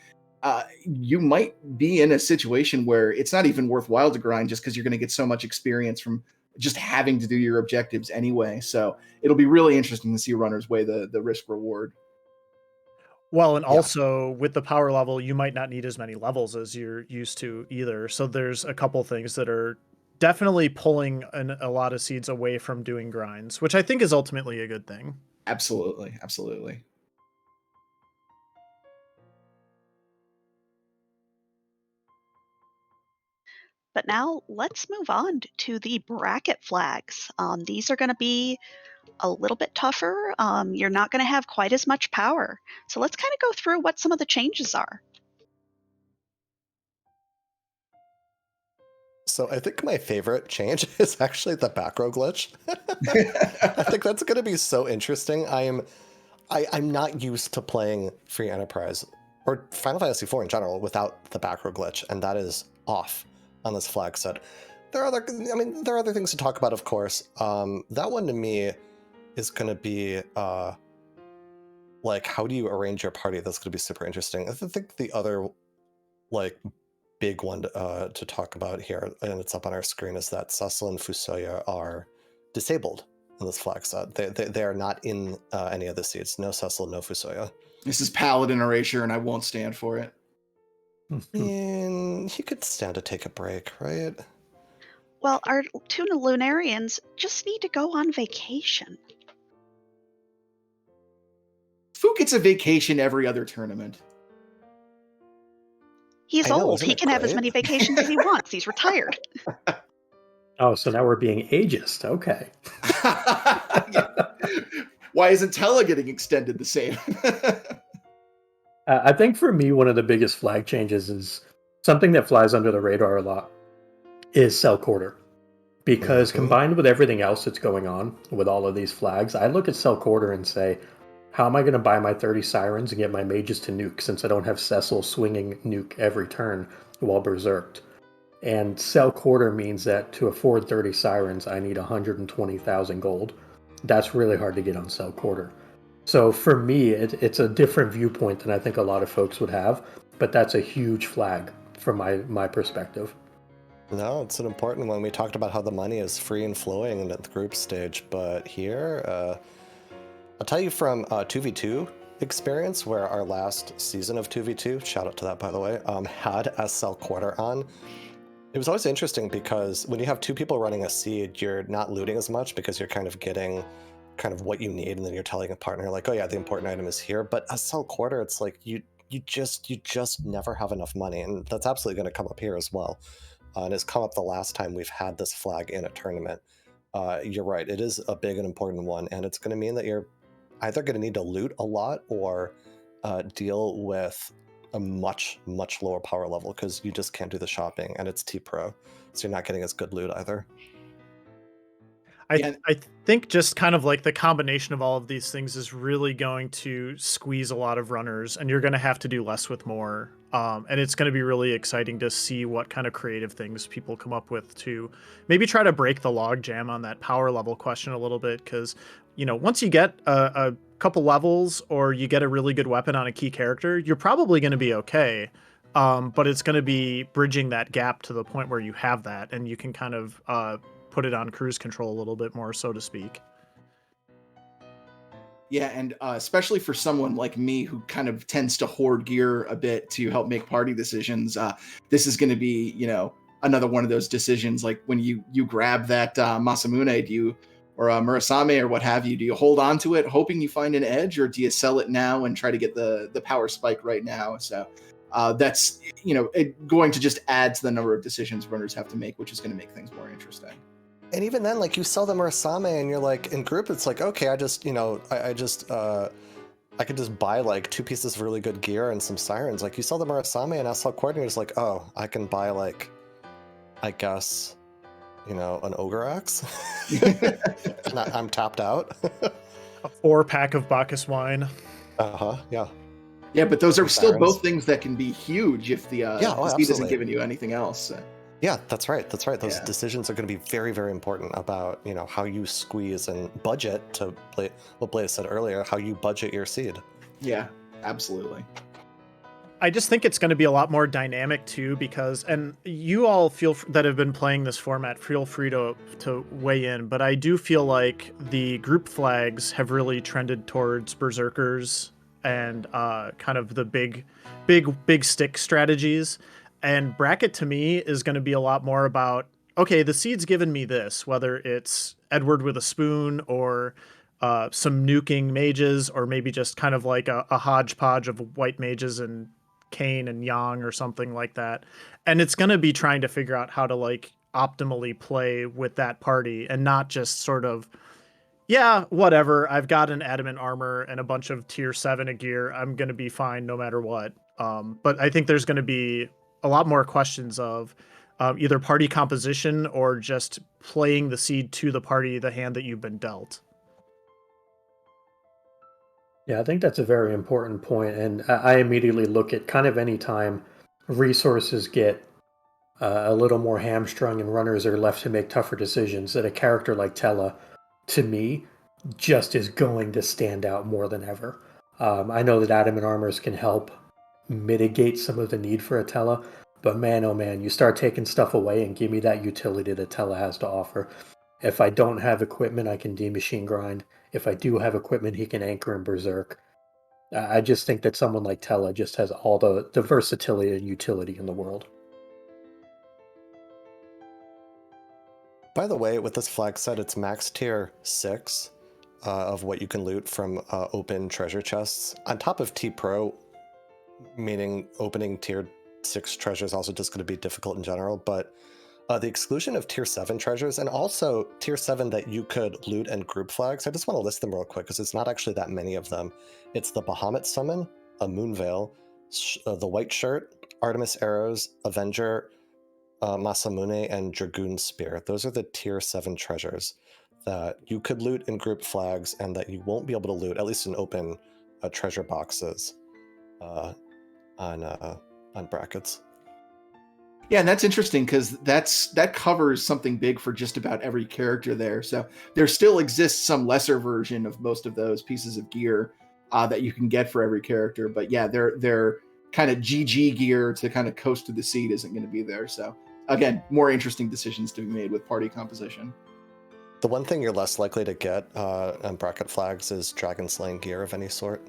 you might be in a situation where it's not even worthwhile to grind just because you're going to get so much experience from just having to do your objectives anyway. So it'll be really interesting to see runners weigh the risk reward. Well, and also with the power level, you might not need as many levels as you're used to either. So there's a couple things that are definitely pulling a lot of seeds away from doing grinds, which I think is ultimately a good thing. Absolutely. Absolutely. But now let's move on to the bracket flags. These are going to be a little bit tougher. You're not going to have quite as much power. So let's kind of go through what some of the changes are. So I think my favorite change is actually the backrow glitch. I think that's going to be so interesting. I'm not used to playing Free Enterprise or Final Fantasy IV in general without the backrow glitch, and that is off on this flag set. There are other things to talk about, of course. That one to me is going to be like, how do you arrange your party? That's going to be super interesting. I think the other big one to talk about here, and it's up on our screen, is that Cecil and Fusoya are disabled in this flag set. They are not in any of the seats. No Cecil, no Fusoya. This is Paladin erasure, and I won't stand for it. And he could stand to take a break, right? Well, our 2 Lunarians just need to go on vacation. Fu gets a vacation every other tournament. He's old. He can have as many vacations as he wants. He's retired. Oh, so now we're being ageist. Okay. Why isn't Tella getting extended the same? I think for me, one of the biggest flag changes is something that flies under the radar a lot is Cell Quarter. Because combined with everything else that's going on with all of these flags, I look at Cell Quarter and say, how am I going to buy my 30 sirens and get my mages to nuke since I don't have Cecil swinging nuke every turn while berserked? And sell quarter means that to afford 30 sirens, I need 120,000 gold. That's really hard to get on sell quarter. So for me, it's a different viewpoint than I think a lot of folks would have, but that's a huge flag from my perspective. No, it's an important one. We talked about how the money is free and flowing at the group stage, but here, I'll tell you from 2v2 experience, where our last season of 2v2, shout out to that by the way, had SL quarter on. It was always interesting because when you have two people running a seed, you're not looting as much because you're kind of getting kind of what you need, and then you're telling a partner like, oh yeah, the important item is here. But SL quarter, it's like you just never have enough money, and that's absolutely going to come up here as well. And it's come up the last time we've had this flag in a tournament. You're right, it is a big and important one, and it's going to mean that you're either going to need to loot a lot or deal with a much lower power level because you just can't do the shopping, and it's Tpro, so you're not getting as good loot either. I think just kind of like the combination of all of these things is really going to squeeze a lot of runners, and you're going to have to do less with more. And it's going to be really exciting to see what kind of creative things people come up with to maybe try to break the log jam on that power level question a little bit. Because, you know, once you get a couple levels or you get a really good weapon on a key character, you're probably going to be okay. But it's going to be bridging that gap to the point where you have that and you can kind of put it on cruise control a little bit more, so to speak. Yeah, and especially for someone like me who kind of tends to hoard gear a bit to help make party decisions, this is going to be, you know, another one of those decisions. Like when you grab that Masamune, do you, or Murasame or what have you, do you hold on to it hoping you find an edge, or do you sell it now and try to get the power spike right now? So that's, you know, going to just add to the number of decisions runners have to make, which is going to make things more interesting. And even then, like, you sell the Murasame and you're like, in group, it's like, okay, I just, you know, I could just buy like 2 pieces of really good gear and some sirens. Like, you sell the Murasame and SL Coordinator is like, oh, I can buy like, I guess, you know, an Ogre Axe. And I'm tapped out. A 4-pack of Bacchus wine. Yeah. Yeah, but those are still both things that can be huge if the seed isn't giving you anything else. Yeah, that's right. Those decisions are going to be very, very important about, you know, how you squeeze and budget, to play what Blaze said earlier, how you budget your seed. Yeah, absolutely. I just think it's going to be a lot more dynamic too, because, and you all that have been playing this format, feel free to weigh in, but I do feel like the group flags have really trended towards berserkers and kind of the big stick strategies. And bracket to me is going to be a lot more about, okay, the seed's given me this, whether it's Edward with a spoon or some nuking mages, or maybe just kind of like a hodgepodge of white mages and Kane and Yang or something like that. And it's going to be trying to figure out how to like optimally play with that party and not just sort of, yeah, whatever, I've got an Adamant Armor and a bunch of tier 7 gear, I'm going to be fine no matter what. But I think there's going to be a lot more questions of either party composition or just playing the seed to the party, the hand that you've been dealt. Yeah, I think that's a very important point, and I immediately look at kind of any time resources get a little more hamstrung and runners are left to make tougher decisions, that a character like Tella, to me, just is going to stand out more than ever. I know that Adamant Armors can help mitigate some of the need for a Tella, but man, oh man, you start taking stuff away and give me that utility that Tella has to offer. If I don't have equipment, I can demachine grind. If I do have equipment, he can anchor and berserk. I just think that someone like Tella just has all the versatility and utility in the world. By the way, with this flag set, it's max tier 6 of what you can loot from open treasure chests. On top of Tpro, meaning opening tier 6 treasures also just going to be difficult in general, but the exclusion of tier 7 treasures, and also tier 7 that you could loot and group flags, I just want to list them real quick because it's not actually that many of them. It's the Bahamut Summon, a Moonveil, the White Shirt, Artemis Arrows, Avenger, Masamune, and Dragoon Spear. Those are the tier 7 treasures. that you could loot in group flags and that you won't be able to loot, at least in open treasure boxes on brackets. Yeah, and that's interesting because that covers something big for just about every character there. So there still exists some lesser version of most of those pieces of gear that you can get for every character. But yeah, their kind of GG gear to kind of coast to the seed isn't going to be there. So again, more interesting decisions to be made with party composition. The one thing you're less likely to get on bracket flags is dragon slaying gear of any sort.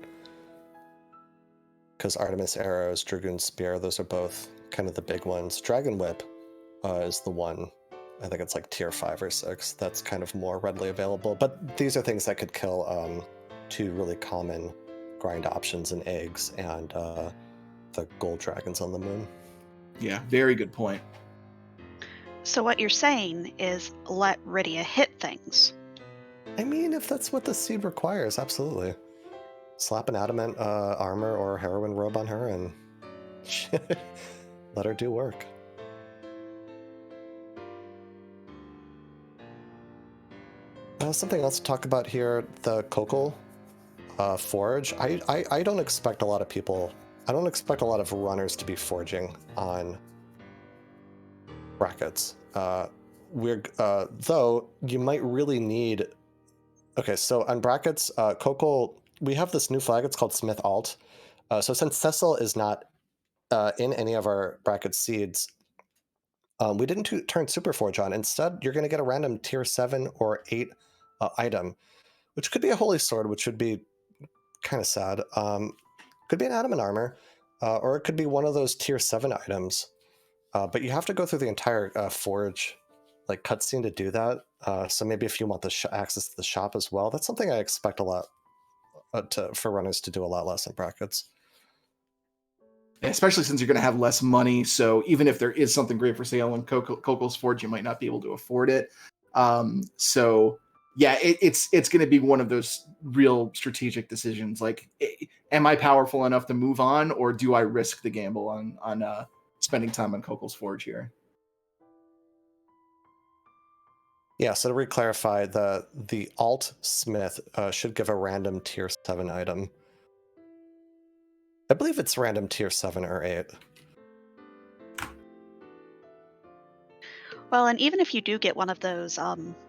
Because Artemis arrows, Dragoon spear, those are both kind of the big ones. Dragon whip is the one, I think it's like tier 5 or 6, that's kind of more readily available. But these are things that could kill 2 really common grind options in eggs and the gold dragons on the moon. Yeah, very good point. So what you're saying is let Rydia hit things. I mean, if that's what the seed requires, absolutely. Slap an adamant armor or heroine robe on her and let her do work. Something else to talk about here, the Kokol forge. I don't expect a lot of people, I don't expect a lot of runners to be forging on brackets. Though you might really need, okay, so on brackets, Kokol, we have this new flag, it's called Smith Alt. So since Cecil is not in any of our bracket seeds, we didn't turn Superforge on. Instead, you're going to get a random tier 7 or 8 item, which could be a Holy Sword, which would be kind of sad. Could be an Adamant Armor, or it could be one of those tier 7 items. But you have to go through the entire Forge like cutscene to do that. So maybe if you want the access to the shop as well, that's something I expect a lot for runners to do a lot less in brackets. Especially since you're going to have less money, so even if there is something great for sale in Kokol's Forge, you might not be able to afford it. So yeah, it's going to be one of those real strategic decisions. Like, am I powerful enough to move on, or do I risk the gamble on spending time on Kokol's Forge here? Yeah, so to re-clarify, the Alt Smith should give a random tier 7 item. I believe it's random tier 7 or 8. Well, and even if you do get one of those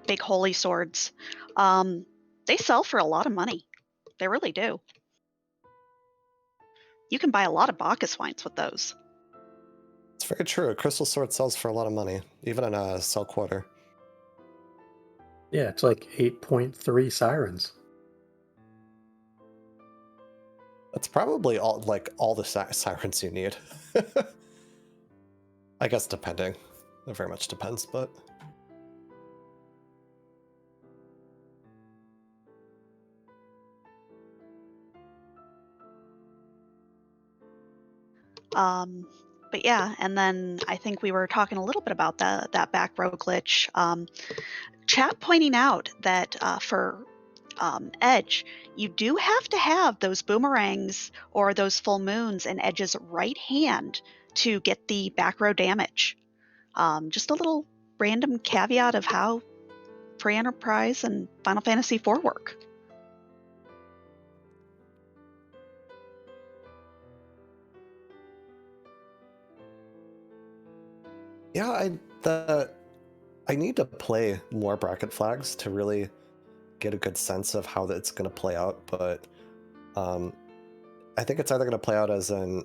big holy swords, they sell for a lot of money. They really do. You can buy a lot of Bacchus wines with those. It's very true. A crystal sword sells for a lot of money, even in a sell quarter. Yeah, it's like 8.3 sirens. That's probably all the sirens you need. I guess depending. It very much depends, but... But yeah, and then I think we were talking a little bit about that backrow glitch. Chat pointing out that for Edge, you do have to have those boomerangs or those full moons in Edge's right hand to get the backrow damage. Just a little random caveat of how Free Enterprise and Final Fantasy IV work. Yeah, I need to play more bracket flags to really get a good sense of how it's going to play out, but I think it's either going to play out as in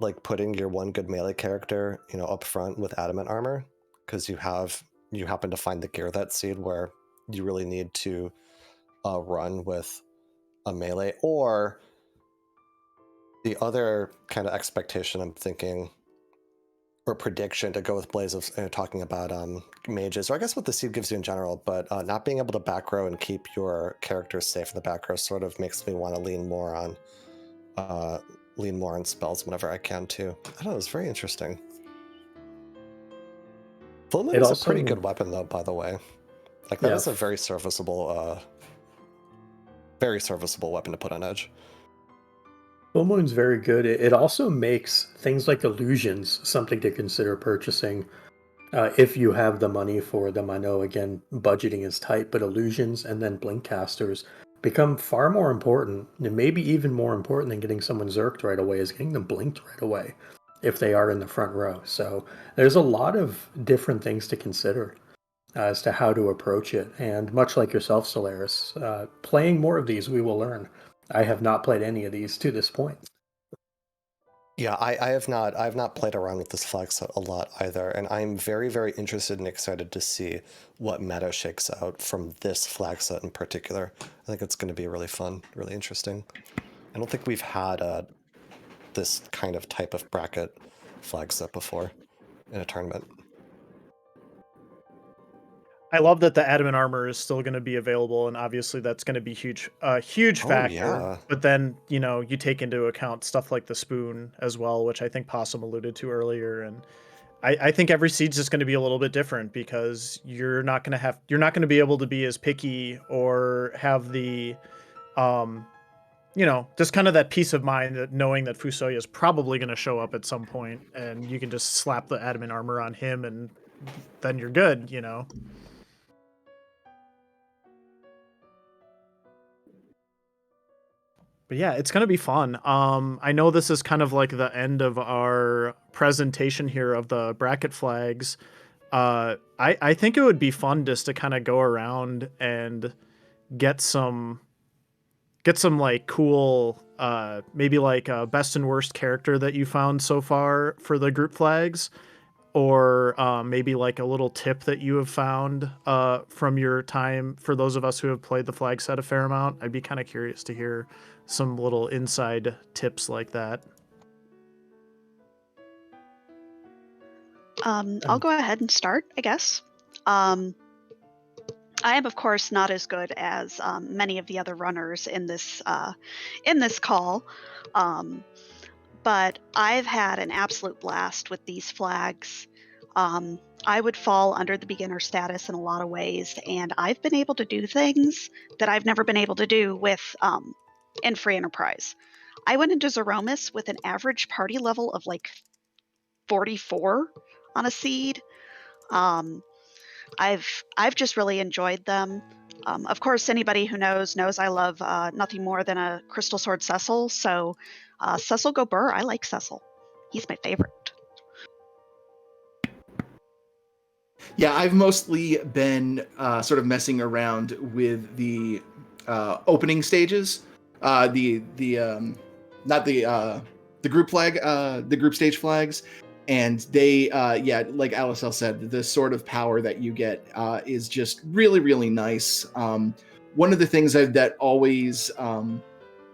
like putting your one good melee character, up front with Adamant Armor, because you happen to find the gear that seed where you really need to run with a melee, or the other kind of expectation I'm thinking, or prediction, to go with Blaze of talking about mages, or I guess what the seed gives you in general, but not being able to backrow and keep your characters safe in the backrow sort of makes me want to lean more on spells whenever I can too. I don't know, it's very interesting. Full Moon is a pretty good weapon though, by the way. Like that is a very serviceable weapon to put on Edge. Full Moon's very good. It also makes things like illusions something to consider purchasing. if you have the money for them. I know, again, budgeting is tight, but illusions and then blink casters become far more important, and maybe even more important than getting someone zerked right away is getting them blinked right away if they are in the front row. So there's a lot of different things to consider as to how to approach it. And much like yourself, Solaris, playing more of these, we will learn. I have not played any of these to this point. Yeah, I have not played around with this flag set a lot either, and I'm very, very interested and excited to see what meta shakes out from this flag set in particular. I think it's going to be really fun, really interesting. I don't think we've had this kind of type of bracket flag set before in a tournament. I love that the Adamant Armor is still going to be available, and obviously that's going to be huge factor. Yeah. But then, you know, you take into account stuff like the spoon as well, which I think Possum alluded to earlier, and I think every seed's just going to be a little bit different because you're not going to be able to be as picky or have the you know, just kind of that peace of mind that knowing that Fusoya is probably going to show up at some point, and you can just slap the Adamant Armor on him, and then you're good, you know. But yeah, it's gonna be fun. I know this is kind of like the end of our presentation here of the bracket flags. I think it would be fun just to kind of go around and get some like cool maybe like a best and worst character that you found so far for the group flags, or maybe like a little tip that you have found from your time for those of us who have played the flag set a fair amount. I'd be kind of curious to hear some little inside tips like that. I'll go ahead and start, I guess. I am, of course, not as good as many of the other runners in this call, but I've had an absolute blast with these flags. I would fall under the beginner status in a lot of ways, and I've been able to do things that I've never been able to do with in free enterprise. I went into Zeromus with an average party level of like 44 on a seed. I've just really enjoyed them. Of course, anybody who knows I love nothing more than a Crystal Sword Cecil. So Cecil go burr. I like Cecil. He's my favorite. Yeah, I've mostly been sort of messing around with the opening stages, not the group flag, the group stage flags, and they, yeah, like Alicel said, the sort of power that you get is just really, really nice. One of the things that always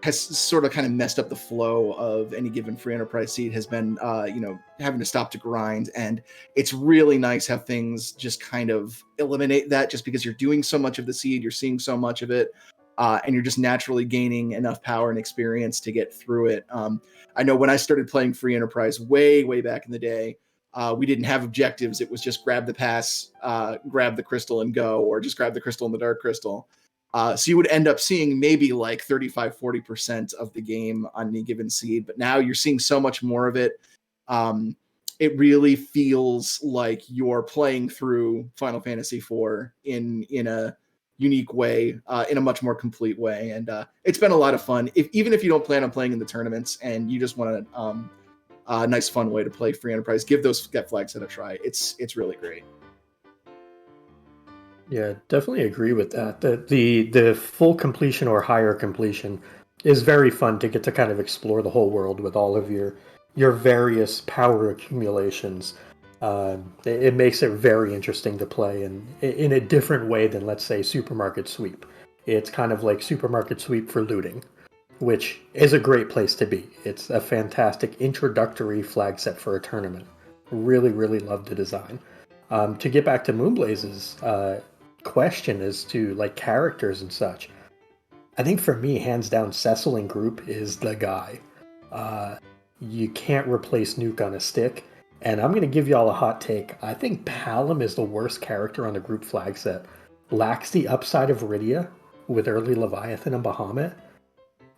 has sort of kind of messed up the flow of any given free enterprise seed has been, you know, having to stop to grind. And it's really nice how things just kind of eliminate that, just because you're doing so much of the seed, you're seeing so much of it, and you're just naturally gaining enough power and experience to get through it. I know when I started playing free enterprise way, way back in the day, we didn't have objectives. It was just grab the pass, grab the crystal and go, or just grab the crystal and the dark crystal. So you would end up seeing maybe like 35-40% of the game on any given seed, but now you're seeing so much more of it. It really feels like you're playing through Final Fantasy IV in a unique way, in a much more complete way, and it's been a lot of fun. Even if you don't plan on playing in the tournaments and you just want a nice, fun way to play free enterprise, give those get flags a try. It's really great. Yeah, definitely agree with that. The full completion or higher completion is very fun to get to kind of explore the whole world with all of your various power accumulations. It makes it very interesting to play in a different way than, let's say, Supermarket Sweep. It's kind of like Supermarket Sweep for looting, which is a great place to be. It's a fantastic introductory flag set for a tournament. Really, really love the design. To get back to Moonblaze's question as to like characters and such, I think for me, hands down, Cecil in group is the guy. You can't replace Nuke on a stick. And I'm going to give y'all a hot take. I think Palom is the worst character on the group flag set. Lacks the upside of Rydia with early Leviathan and Bahamut,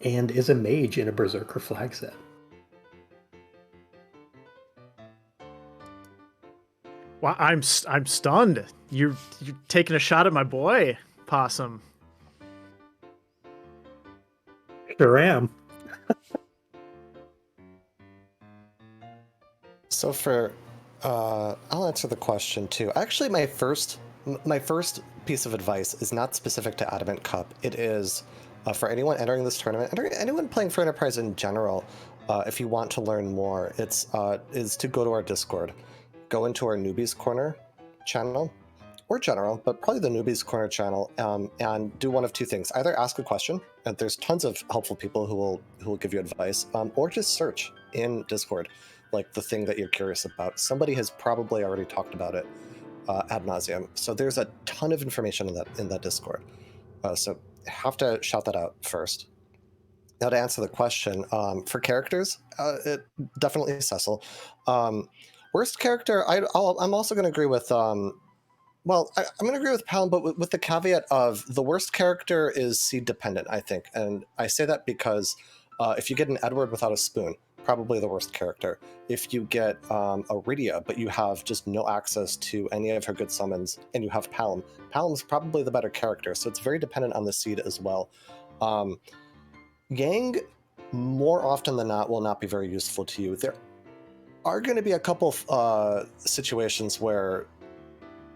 and is a mage in a Berserker flag set. Well, I'm stunned. You're taking a shot at my boy, Possum. Sure am. So for, I'll answer the question too. Actually, my first piece of advice is not specific to Adamant Cup. It is for anyone entering this tournament, anyone playing for Enterprise in general. If you want to learn more, is to go to our Discord, go into our Newbies Corner channel, or general, but probably the Newbies Corner channel, and do one of two things: either ask a question, and there's tons of helpful people who will give you advice, or just search in Discord, like the thing that you're curious about. Somebody has probably already talked about it ad nauseum. So there's a ton of information in that Discord. So have to shout that out first. Now to answer the question, for characters, it definitely Cecil. Worst character, I'm also going to agree with. Well, I'm going to agree with Palin, but with the caveat of the worst character is seed dependent, I think. And I say that because if you get an Edward without a spoon, probably the worst character. If you get a Rydia, but you have just no access to any of her good summons, and you have Palm, Palm's probably the better character. So it's very dependent on the seed as well. Yang, more often than not, will not be very useful to you. There are going to be a couple situations where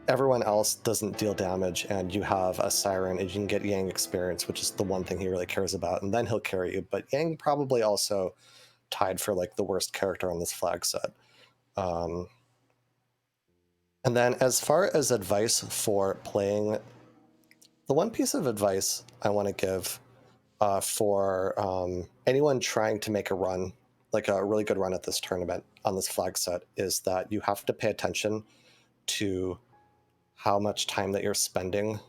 everyone else doesn't deal damage and you have a Siren and you can get Yang experience, which is the one thing he really cares about, and then he'll carry you. But Yang probably also tied for like the worst character on this flag set. And then as far as advice for playing, the one piece of advice I want to give for anyone trying to make a run, like a really good run at this tournament on this flag set, is that you have to pay attention to how much time that you're spending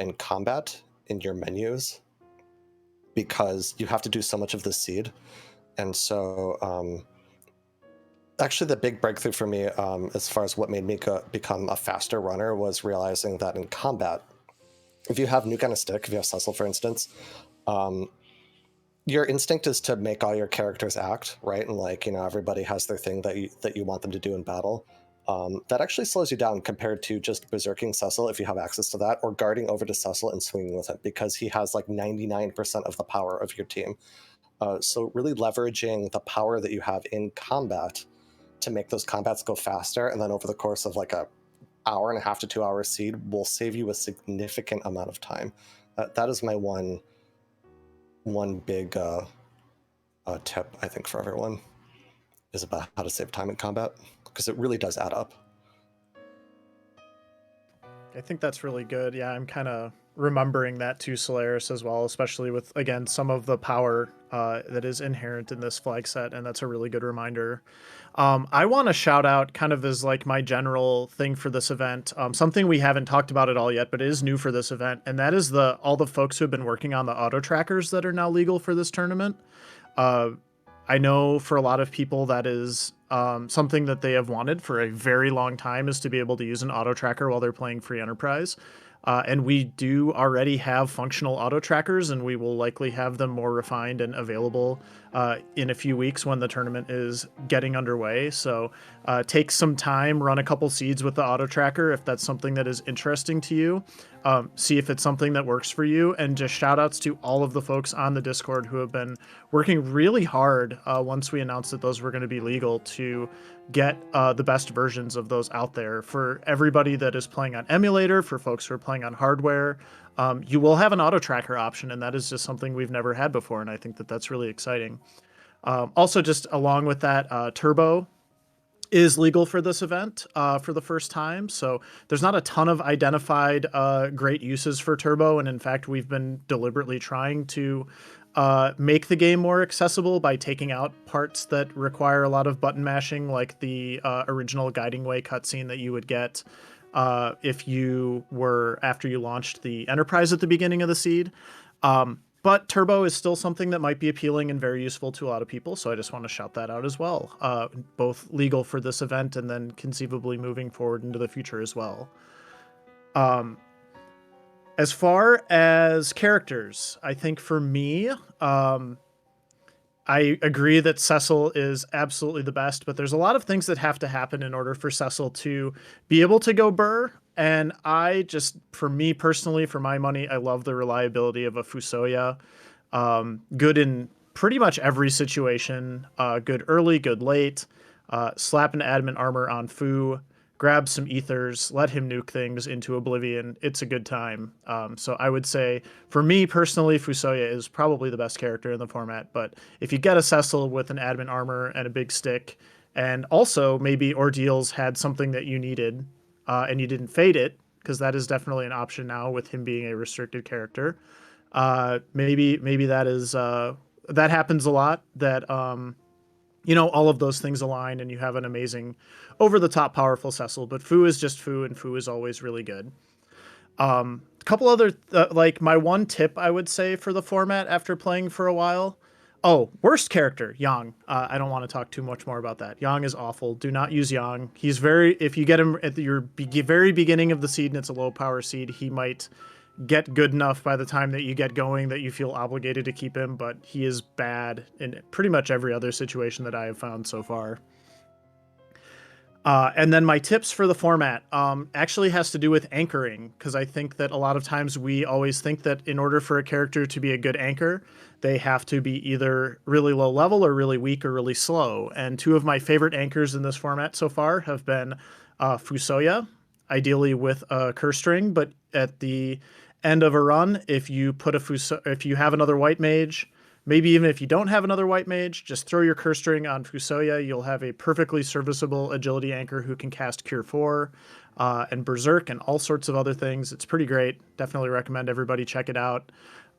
in combat in your menus, because you have to do so much of the seed. And so actually the big breakthrough for me as far as what made me become a faster runner was realizing that in combat, if you have Nuke on a stick, if you have Cecil, for instance, your instinct is to make all your characters act, right? And like, you know, everybody has their thing that you want them to do in battle. That actually slows you down compared to just berserking Cecil if you have access to that, or guarding over to Cecil and swinging with him, because he has like 99% of the power of your team. So really leveraging the power that you have in combat to make those combats go faster, and then over the course of like a hour and a half to 2 hour seed will save you a significant amount of time. That is my one big tip, I think, for everyone, is about how to save time in combat, because it really does add up. I think that's really good. Yeah, I'm kind of remembering that to Solaris as well, especially with, again, some of the power that is inherent in this flag set, and that's a really good reminder. I want to shout out, kind of as like my general thing for this event, something we haven't talked about at all yet, but it is new for this event, and that is all the folks who have been working on the auto trackers that are now legal for this tournament. I know for a lot of people that is something that they have wanted for a very long time, is to be able to use an auto tracker while they're playing free Enterprise. And we do already have functional auto trackers, and we will likely have them more refined and available in a few weeks when the tournament is getting underway. So take some time, run a couple seeds with the auto tracker if that's something that is interesting to you. See if it's something that works for you, and just shout outs to all of the folks on the Discord who have been working really hard once we announced that those were going to be legal, to get the best versions of those out there for everybody that is playing on emulator. For folks who are playing on hardware, you will have an auto tracker option, and that is just something we've never had before, and I think that that's really exciting. Also, just along with that, Tpro is legal for this event for the first time. So there's not a ton of identified great uses for Tpro. And in fact, we've been deliberately trying to make the game more accessible by taking out parts that require a lot of button mashing, like the original Guiding Way cutscene that you would get if you were, after you launched the Enterprise at the beginning of the seed. But Tpro is still something that might be appealing and very useful to a lot of people, so I just want to shout that out as well. Both legal for this event and then conceivably moving forward into the future as well. As far as characters, I think for me, I agree that Cecil is absolutely the best, but there's a lot of things that have to happen in order for Cecil to be able to go burr. And I just, for me personally, for my money, I love the reliability of a fusoya. Good in pretty much every situation. Good early, good late. Slap an Adamant Armor on Fu, grab some ethers, let him nuke things into oblivion. It's a good time. So I would say, for me personally, Fusoya is probably the best character in the format. But if you get a Cecil with an Adamant Armor and a big stick, and also maybe Ordeals had something that you needed, and you didn't fade it, because that is definitely an option now with him being a restricted character. Maybe that is that happens a lot. That all of those things align, and you have an amazing, over the top, powerful Cecil. But Fu is just Fu, and Fu is always really good. A couple other like my one tip I would say for the format after playing for a while. Oh, worst character, Yang. I don't want to talk too much more about that. Yang is awful. Do not use Yang. He's if you get him at your very beginning of the seed and it's a low power seed, he might get good enough by the time that you get going that you feel obligated to keep him, but he is bad in pretty much every other situation that I have found so far. And then my tips for the format actually has to do with anchoring, because I think that a lot of times we always think that in order for a character to be a good anchor, they have to be either really low level or really weak or really slow. And two of my favorite anchors in this format so far have been Fusoya, ideally with a curse string, but at the end of a run, if you put if you have another white mage, maybe even if you don't have another white mage, just throw your curse string on Fusoya. You'll have a perfectly serviceable agility anchor who can cast Cure 4 and Berserk and all sorts of other things. It's pretty great. Definitely recommend everybody check it out.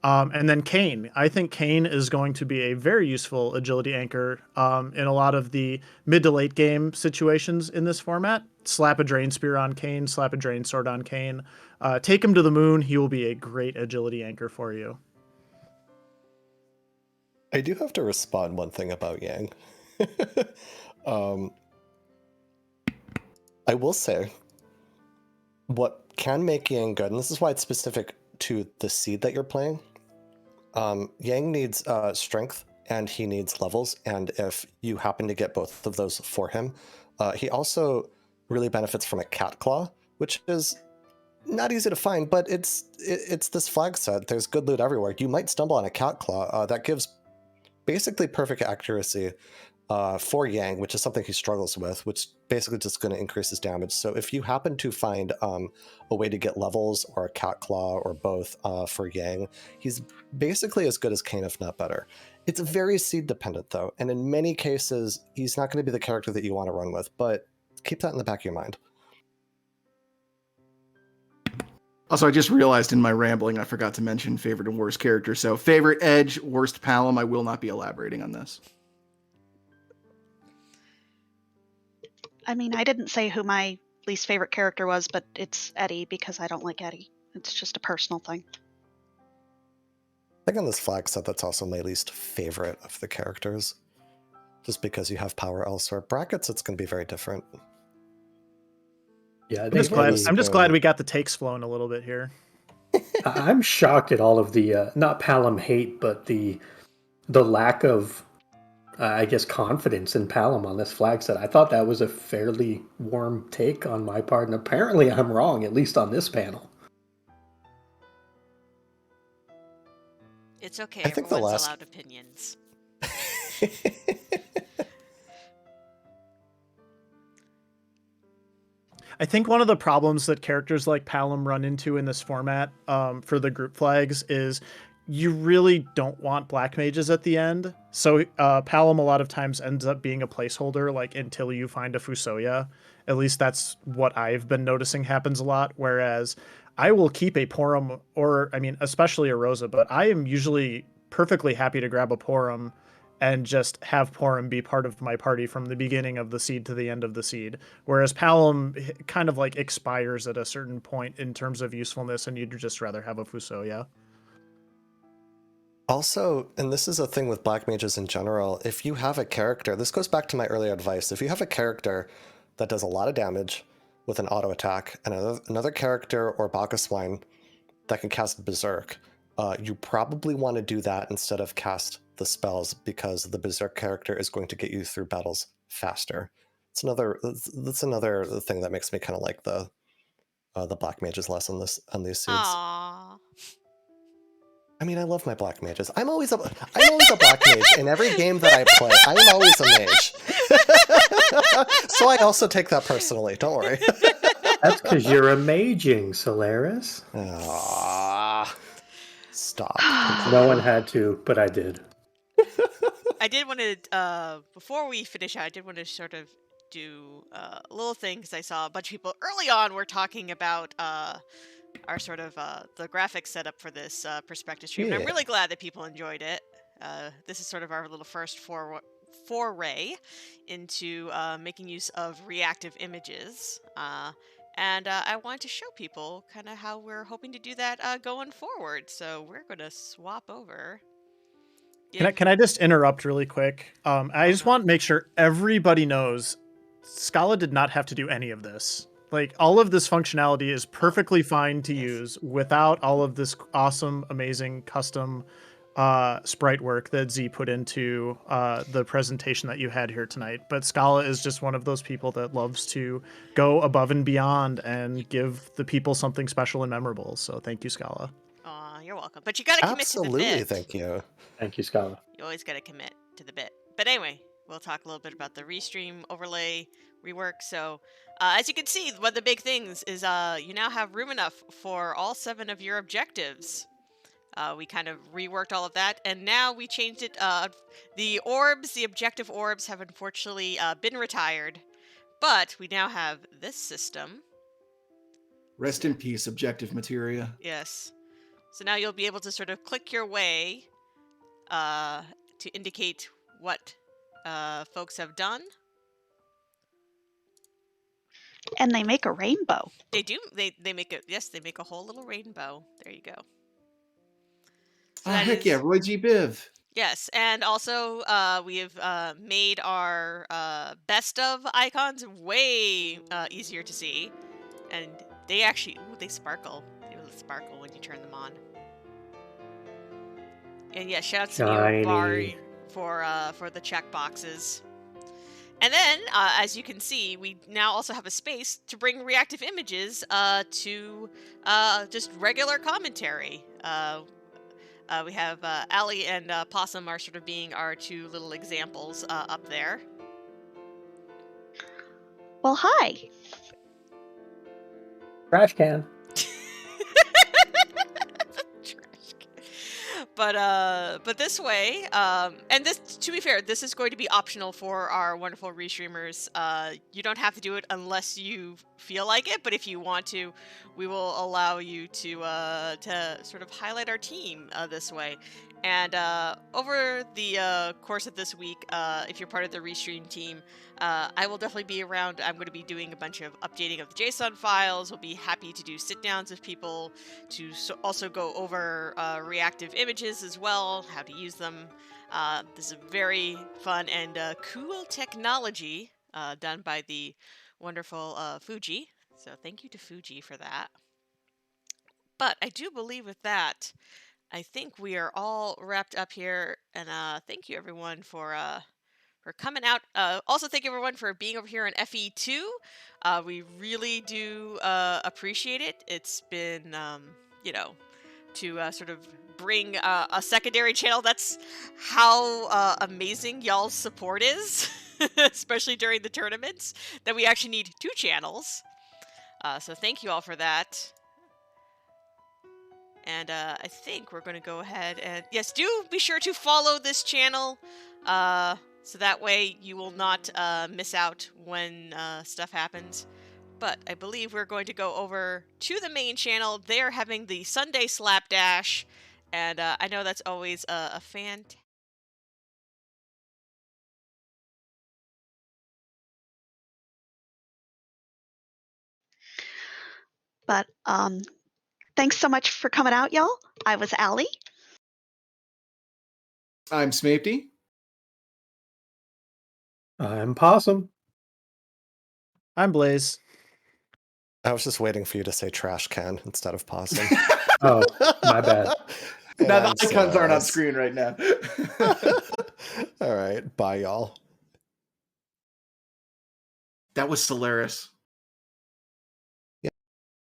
And then Kmain. I think Kmain is going to be a very useful agility anchor in a lot of the mid to late game situations in this format. Slap a Drain Spear on Kmain, slap a Drain Sword on Kmain. Take him to the moon. He will be a great agility anchor for you. I do have to respond one thing about Yang. I will say, what can make Yang good, and this is why it's specific to the seed that you're playing, Yang needs strength and he needs levels, and if you happen to get both of those for him, he also really benefits from a cat claw, which is not easy to find, but it's this flag set. There's good loot everywhere. You might stumble on a cat claw that gives basically perfect accuracy for Yang, which is something he struggles with, which basically just going to increase his damage. So if you happen to find a way to get levels or a cat claw or both for Yang, he's basically as good as Kmain, if not better. It's very seed dependent though, and in many cases he's not going to be the character that you want to run with, but keep that in the back of your mind. Also, I just realized in my rambling, I forgot to mention favorite and worst character. So favorite Edge, worst Palom. I will not be elaborating on this. I mean, I didn't say who my least favorite character was, but it's Eddie because I don't like Eddie. It's just a personal thing. I think on this flag set, that's also my least favorite of the characters. Just because you have power elsewhere. Brackets, it's going to be very different. Yeah, I'm just glad we got the takes flowing a little bit here. I'm shocked at all of the not Palom hate, but the lack of I guess confidence in Palom on this flag set. I thought that was a fairly warm take on my part, and apparently I'm wrong, at least on this panel. It's okay. I think Everyone's allowed opinions. I think one of the problems that characters like Palom run into in this format for the group flags is you really don't want black mages at the end. So Palom a lot of times ends up being a placeholder, like until you find a Fusoya. At least that's what I've been noticing happens a lot. Whereas I will keep a Porum, or I mean, especially a Rosa, but I am usually perfectly happy to grab a Porum and just have Porum be part of my party from the beginning of the seed to the end of the seed. Whereas Palom kind of like expires at a certain point in terms of usefulness, and you'd just rather have a Fusoya. Also, and this is a thing with black mages in general, if you have a character, this goes back to my earlier advice, if you have a character that does a lot of damage with an auto attack, and another character or Bacchuswine that can cast Berserk, you probably want to do that instead of cast the spells because the Berserk character is going to get you through battles faster. That's another thing that makes me kind of like the Black Mages less on these suits. Aww. I mean, I love my Black Mages. I'm always a Black Mage in every game that I play. I'm always a mage. So I also take that personally. Don't worry. That's because you're a maging, Solaris. Stop. No one had to, but I did. I did want to, before we finish out, I did want to sort of do a little thing, because I saw a bunch of people early on were talking about our sort of the graphics setup for this Prospectus stream. And I'm really glad that people enjoyed it. This is sort of our little first foray into making use of reactive images. And I wanted to show people kind of how we're hoping to do that going forward. So we're going to swap over. Can I just interrupt really quick? I just want to make sure everybody knows Scala did not have to do any of this. Like, all of this functionality is perfectly fine to use without all of this awesome, amazing custom sprite work that Z put into the presentation that you had here tonight. But Scala is just one of those people that loves to go above and beyond and give the people something special and memorable. So thank you, Scala. Aw, you're welcome. But you got to commit to the bit. Absolutely, thank you. Thank you, Scala. You always got to commit to the bit. But anyway, we'll talk a little bit about the Restream overlay rework. So as you can see, one of the big things is you now have room enough for all 7 of your objectives. We kind of reworked all of that, and now we changed it. The orbs, the objective orbs, have unfortunately been retired, but we now have this system. Rest in peace, objective materia. Yes. So now you'll be able to sort of click your way to indicate what folks have done. And they make a rainbow. They do. They make a, yes, they make a whole little rainbow. There you go. So Heck yeah, Roy G. Biv. Yes, and also we have made our best of icons way easier to see, and they actually they sparkle. They really sparkle when you turn them on. And yeah, shout out to you, Bari, for the check boxes. And then, as you can see, we now also have a space to bring reactive images to just regular commentary. We have Ali and Possum are sort of being our 2 little examples up there. Well, hi. Trash can. But this way, and this, to be fair, this is going to be optional for our wonderful restreamers. You don't have to do it unless you feel like it, but if you want to, we will allow you to sort of highlight our team this way. And over the course of this week, if you're part of the Restream team, I will definitely be around. I'm going to be doing a bunch of updating of the JSON files. We'll be happy to do sit-downs with people to also go over reactive images as well, how to use them. This is a very fun and cool technology done by the wonderful Fuji. So thank you to Fuji for that. But I do believe with that, I think we are all wrapped up here, and thank you everyone for coming out. Also, thank you everyone for being over here on FE2. We really do appreciate it. It's been, you know, to sort of bring a secondary channel. That's how amazing y'all's support is, especially during the tournaments, that we actually need 2 channels. So thank you all for that. And I think we're going to go ahead and... Yes, do be sure to follow this channel, so that way you will not miss out when stuff happens. But I believe we're going to go over to the main channel. They're having the Sunday Slapdash, and I know that's always a fantastic... But thanks so much for coming out, y'all. I was Allie. I'm Smapty. I'm Possum. I'm Blaze. I was just waiting for you to say trash can instead of possum. Oh, my bad. Now the I'm icons aren't on Solaris. screen right now. All right, bye, y'all. That was Solaris.